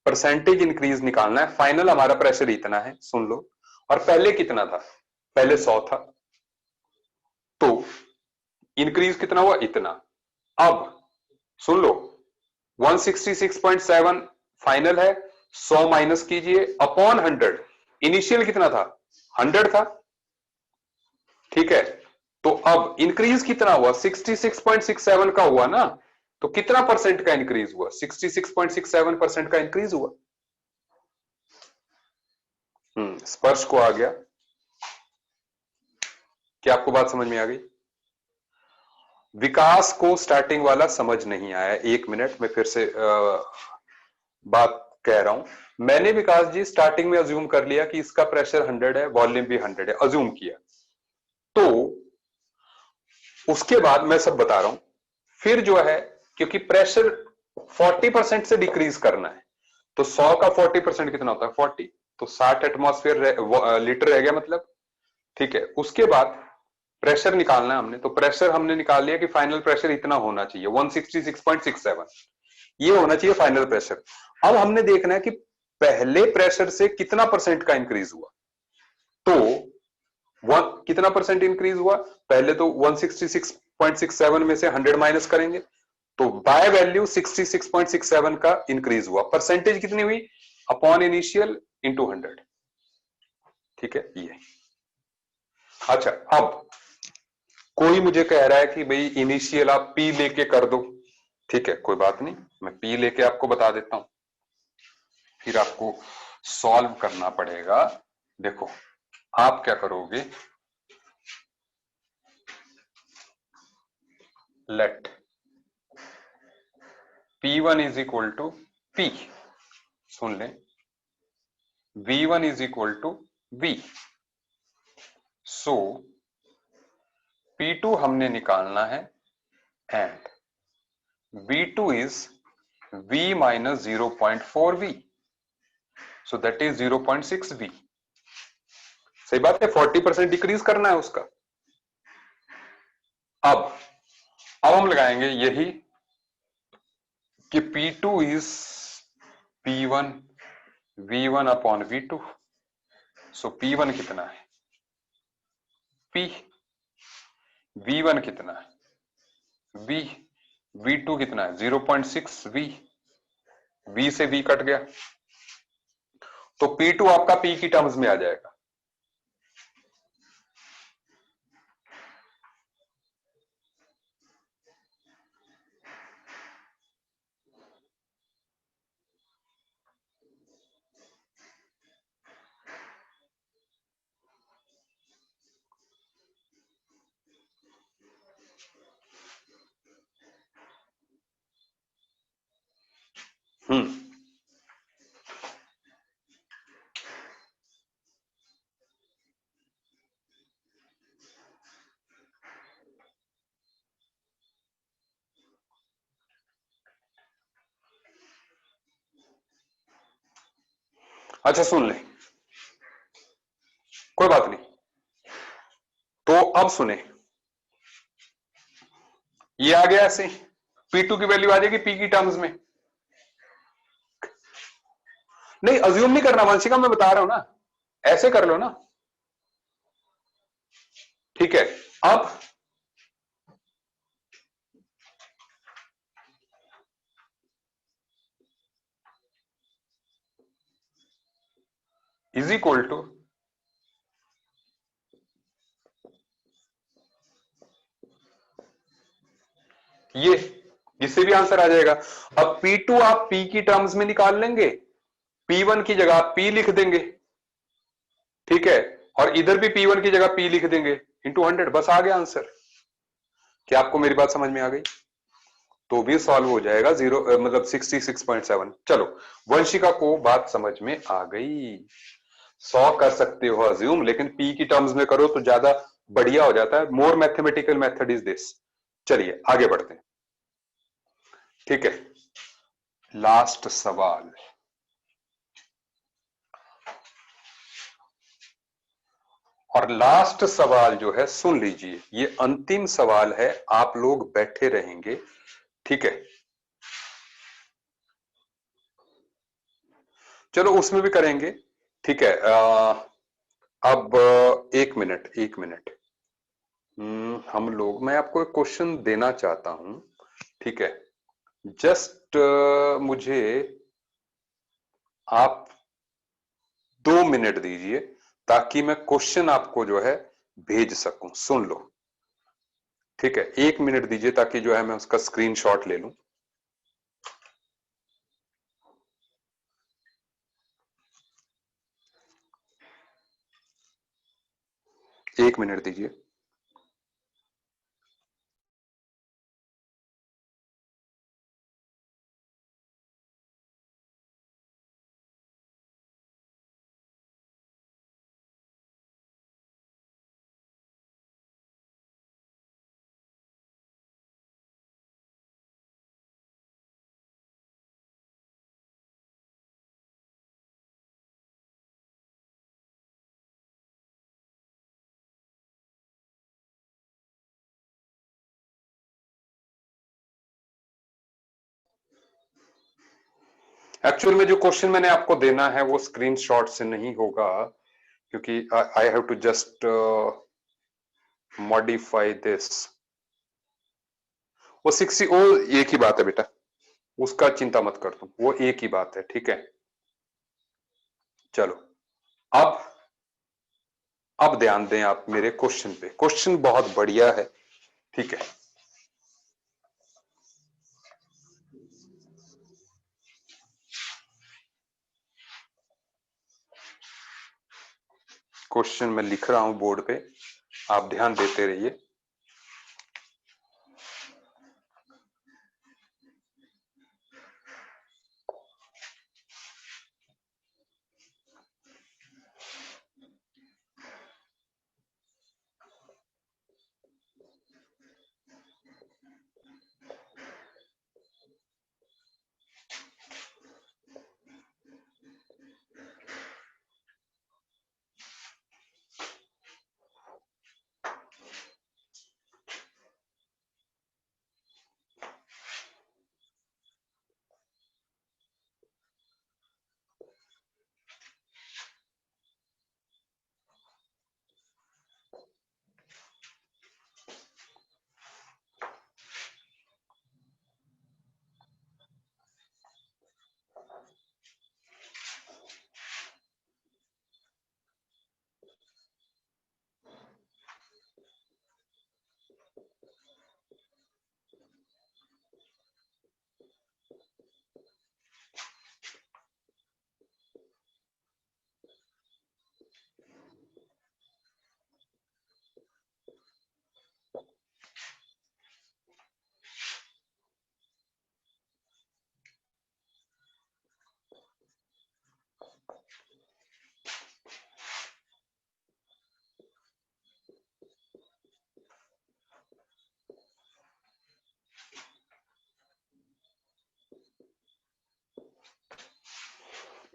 परसेंटेज इंक्रीज निकालना है। फाइनल हमारा प्रेशर इतना है, सुन लो। और पहले कितना था? पहले 100 था, तो इंक्रीज कितना हुआ? इतना। अब सुन लो, 166.7 फाइनल है, 100 माइनस कीजिए अपॉन 100। इनिशियल कितना था? 100 था। ठीक है, तो अब इंक्रीज कितना हुआ? 66.67 का हुआ ना, तो कितना परसेंट का इंक्रीज हुआ? 66.67% का इंक्रीज हुआ। स्पर्श को आ गया। क्या आपको बात समझ में आ गई? विकास को स्टार्टिंग वाला समझ नहीं आया। एक मिनट, मैं फिर से बात कह रहा हूं। मैंने विकास जी स्टार्टिंग में अज्यूम कर लिया कि इसका प्रेशर 100 है, वॉल्यूम भी 100 है, अज्यूम किया। तो उसके बाद मैं सब बता रहा हूं। फिर जो है, क्योंकि प्रेशर 40% से डिक्रीज करना है, तो 100 का 40% कितना होता है? 40। तो 60 एटमॉस्फेयर लीटर रह गया मतलब। ठीक है, उसके बाद प्रेशर निकालना है हमने, तो प्रेशर हमने निकाल लिया कि फाइनल प्रेशर इतना होना चाहिए, 166.67। ये होना चाहिए फाइनल प्रेशर। अब हमने देखना है कि पहले प्रेशर से कितना परसेंट का इंक्रीज हुआ। तो कितना परसेंट इंक्रीज हुआ? पहले तो 166.67 में से 100 माइनस करेंगे, तो बाय वैल्यू 66.67 का इंक्रीज हुआ। परसेंटेज कितनी हुई? Upon initial into 100। ठीक है, ये। अच्छा, अब कोई मुझे कह रहा है कि भाई इनिशियल आप पी लेके कर दो। ठीक है, कोई बात नहीं, मैं पी लेके आपको बता देता हूं। फिर आपको सॉल्व करना पड़ेगा। देखो, आप क्या करोगे? Let P1 is equal to P, सुन लें, V1 is equal to V। So P2 हमने निकालना है, and V2 is V minus 0.4 V, so that is 0.6 V। सही बात है, 40% डिक्रीज करना है उसका। अब हम लगाएंगे यही कि P2 is P1 V1 upon V2। So P1 कितना है? P। V1 कितना है? V। V2 कितना है? 0.6 V। V से V कट गया, तो P2 आपका P की टर्म्स में आ जाएगा। हम्म अच्छा सुन ले, कोई बात नहीं। तो अब सुने, ये आ गया ऐसे, P2 की वैल्यू आ जाएगी P की टर्म्स में। नहीं अज्यूम नहीं करना वंशिका, मैं बता रहा हूं ना, ऐसे कर लो ना। ठीक है, अब इज इक्वल टू, ये इससे भी आंसर आ जाएगा। अब P2 आप P की टर्म्स में निकाल लेंगे, P1 की जगह P लिख देंगे, ठीक है, और इधर भी P1 की जगह P लिख देंगे इंटू 100, बस आ गया आंसर। क्या आपको मेरी बात समझ में आ गई? तो भी सॉल्व हो जाएगा, जीरो मतलब 66.7। चलो, वंशिका को बात समझ में आ गई। 100 कर सकते हो अज्यूम, लेकिन पी की टर्म्स में करो तो ज्यादा बढ़िया हो जाता है। मोर मैथमेटिकल मेथड इज दिस। चलिए आगे बढ़ते हैं। ठीक है, लास्ट सवाल, और लास्ट सवाल जो है सुन लीजिए, ये अंतिम सवाल है, आप लोग बैठे रहेंगे, ठीक है। चलो उसमें भी करेंगे, ठीक है। अब एक मिनट, एक मिनट। हम लोग, मैं आपको एक क्वेश्चन देना चाहता हूं, ठीक है। जस्ट मुझे आप 2 मिनट दीजिए, ताकि मैं क्वेश्चन आपको जो है भेज सकूं, सुन लो, ठीक है। 1 मिनट दीजिए, ताकि जो है मैं उसका स्क्रीनशॉट ले लूं। 1 मिनट दीजिए। एक्चुअल में जो क्वेश्चन मैंने आपको देना है वो स्क्रीनशॉट से नहीं होगा, क्योंकि I have to just modify this. वो 60, वो एक ही बात है बेटा, उसका चिंता मत कर तुम, वो एक ही बात है, ठीक है। चलो, अब अब ध्यान दें आप मेरे क्वेश्चन पे, क्वेश्चन बहुत बढ़िया है, ठीक है। क्वेश्चन मैं लिख रहा हूं बोर्ड पे, आप ध्यान देते रहिए।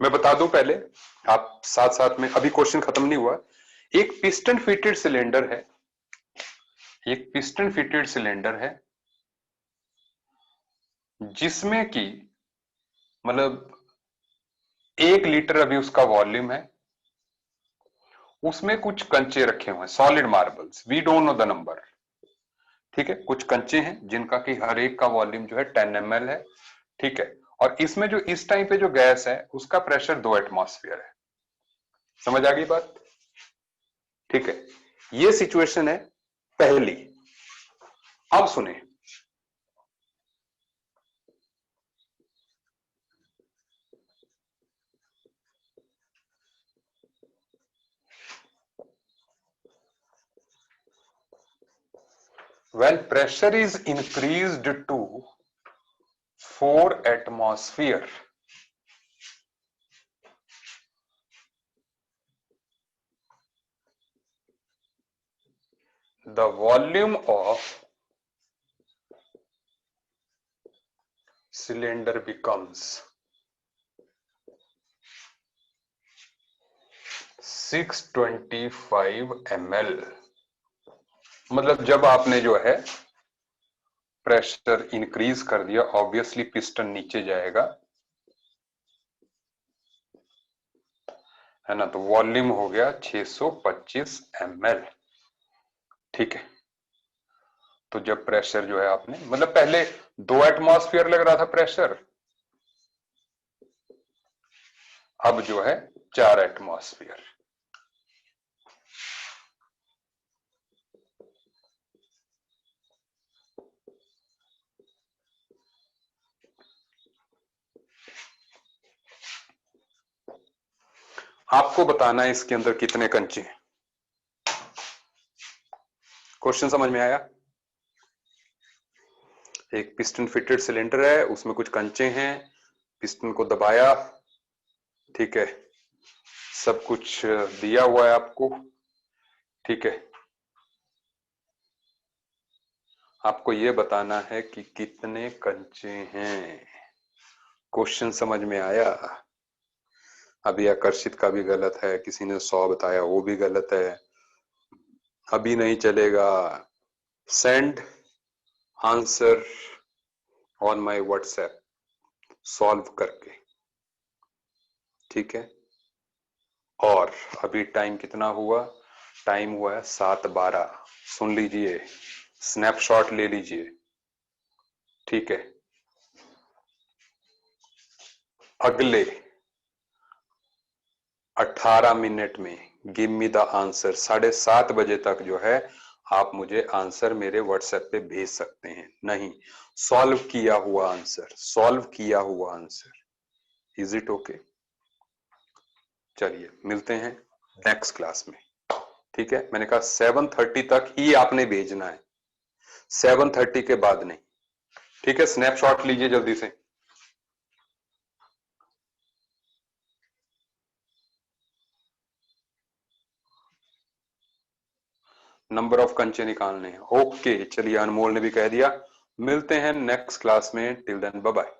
मैं बता दूं पहले, आप साथ साथ में, अभी क्वेश्चन खत्म नहीं हुआ। एक पिस्टन फिटेड सिलेंडर है, एक पिस्टन फिटेड सिलेंडर है जिसमें कि मतलब 1 लीटर अभी उसका वॉल्यूम है, उसमें कुछ कंचे रखे हुए हैं, solid marbles, we don't know the number. ठीक है, कुछ कंचे हैं जिनका कि हर एक का वॉल्यूम जो है 10 ml है। ठीक है, और इसमें जो इस टाइम पे जो गैस है उसका प्रेशर 2 एटमॉस्फेयर है। समझ आ गई बात? ठीक है, ये सिचुएशन है पहली। अब सुने, when pressure is increased to 4 atmosphere, the volume of cylinder becomes 625 ml। मतलब जब आपने जो है प्रेशर इंक्रीज कर दिया, ऑब्वियसली पिस्टन नीचे जाएगा, है ना, तो वॉल्यूम हो गया 625 ml। ठीक है, तो जब प्रेशर जो है आपने, मतलब पहले 2 एटमॉस्फेयर लग रहा था प्रेशर, अब जो है 4 एटमॉस्फेयर। आपको बताना है इसके अंदर कितने कंचे हैं। क्वेश्चन समझ में आया? एक पिस्टन फिटेड सिलेंडर है, उसमें कुछ कंचे हैं, पिस्टन को दबाया, ठीक है, सब कुछ दिया हुआ है आपको। ठीक है, आपको यह बताना है कि कितने कंचे हैं। क्वेश्चन समझ में आया? अभी आकर्षित का भी गलत है, किसी ने 100 बताया वो भी गलत है, अभी नहीं चलेगा। Send answer on my WhatsApp solve करके। ठीक है, और अभी टाइम कितना हुआ? टाइम हुआ है 7:12। सुन लीजिए, स्नैपशॉट ले लीजिए। ठीक है, अगले 18 मिनट में गिव मी द आंसर। 7:30 बजे तक जो है आप मुझे आंसर मेरे व्हाट्सएप पे भेज सकते हैं। नहीं, सॉल्व किया हुआ आंसर, सॉल्व किया हुआ आंसर। Is it okay? चलिए मिलते हैं नेक्स्ट क्लास में। ठीक है, मैंने कहा 7:30 तक ही आपने भेजना है, 7:30 के बाद नहीं। ठीक है, स्नैपशॉट लीजिए जल्दी से। नंबर ऑफ कंचे निकालने हैं। ओके, चलिए, अनमोल ने भी कह दिया। मिलते हैं नेक्स्ट क्लास में। Till then bye bye.